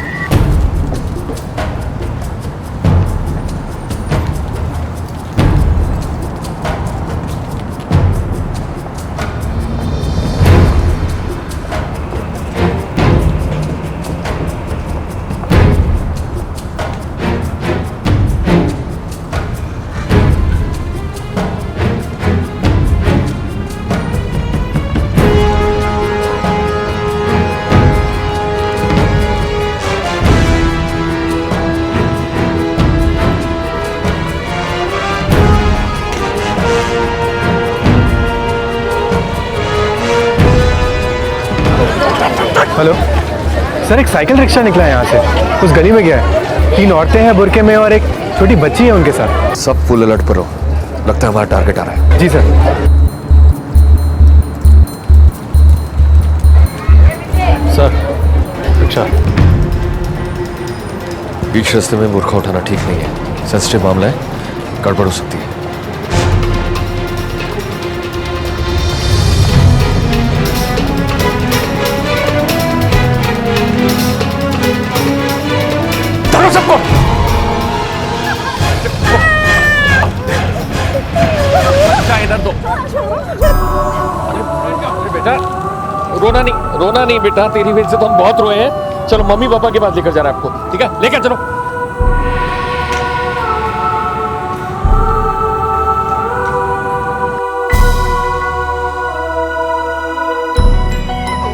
हेलो सर, एक साइकिल रिक्शा निकला है यहाँ से, उस गली में गया है। 3 औरतें हैं बुरके में और एक छोटी बच्ची है उनके साथ। सब फुल अलर्ट पर हो, लगता है हमारा टारगेट आ रहा है। जी सर। सर रिक्शा बीच रास्ते में मूर्खा उठाना ठीक नहीं है, सेंसिटिव मामला है, गड़बड़ हो सकती है। सबको इधर दो। बेटा रोना नहीं बेटा, तेरी वजह से तो हम बहुत रोए हैं। चलो मम्मी पापा के पास लेकर जा रहा है आपको, ठीक है? लेकर चलो।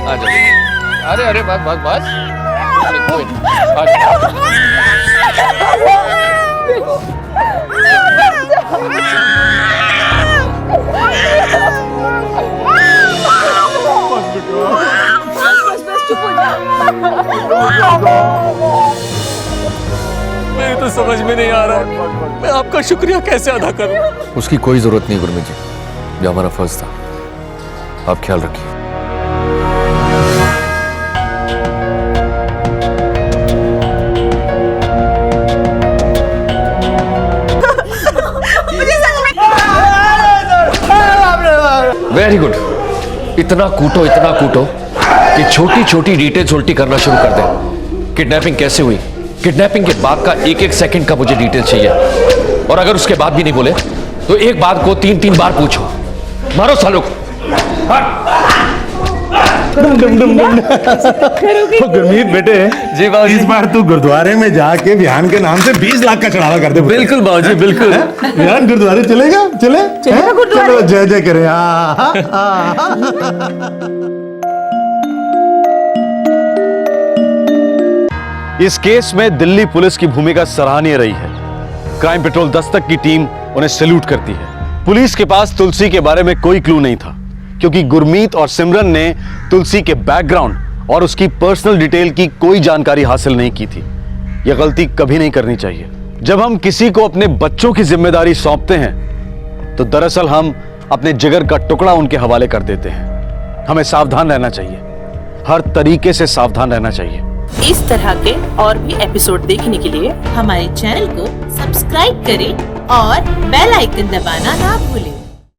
आ जाओ। अरे बस कोई मेरे तो समझ में नहीं आ रहा है, मैं आपका शुक्रिया कैसे अदा करूं? उसकी कोई जरूरत नहीं गुरमीत जी, जो हमारा फर्ज था। आप ख्याल रखिए। वेरी गुड, इतना कूटो कि छोटी छोटी डिटेल्स उल्टी करना शुरू कर दे। किडनैपिंग कैसे हुई, किडनैपिंग के बाद का एक सेकंड का मुझे डिटेल चाहिए, और अगर उसके बाद भी नहीं बोले तो एक बात को 3 बार पूछो। मारो सालों को। गुरमीत बेटे जी बाबूजी, इस बार तू गुरुद्वारे में जाके विहान के नाम से 20 लाख का चढ़ावा कर दे। बिल्कुल बाबूजी, बिल्कुल। विहान गुरुद्वारे चलेगा? चलेगा गुरुद्वारे। चलो जय जय करें। इस केस में दिल्ली पुलिस की भूमिका सराहनीय रही है। क्राइम पेट्रोल दस्तक की टीम उन्हें सैल्यूट करती है। पुलिस के पास तुलसी के बारे में कोई क्लू नहीं था, क्योंकि गुरमीत और सिमरन ने तुलसी के बैकग्राउंड और उसकी पर्सनल डिटेल की कोई जानकारी हासिल नहीं की थी। यह गलती कभी नहीं करनी चाहिए। जब हम किसी को अपने बच्चों की जिम्मेदारी सौंपते हैं तो दरअसल हम अपने जिगर का टुकड़ा उनके हवाले कर देते हैं। हमें सावधान रहना चाहिए, हर तरीके से सावधान रहना चाहिए। इस तरह के और भी एपिसोड देखने के लिए हमारे चैनल को सब्सक्राइब करें और बेल आइकन दबाना ना भूलें।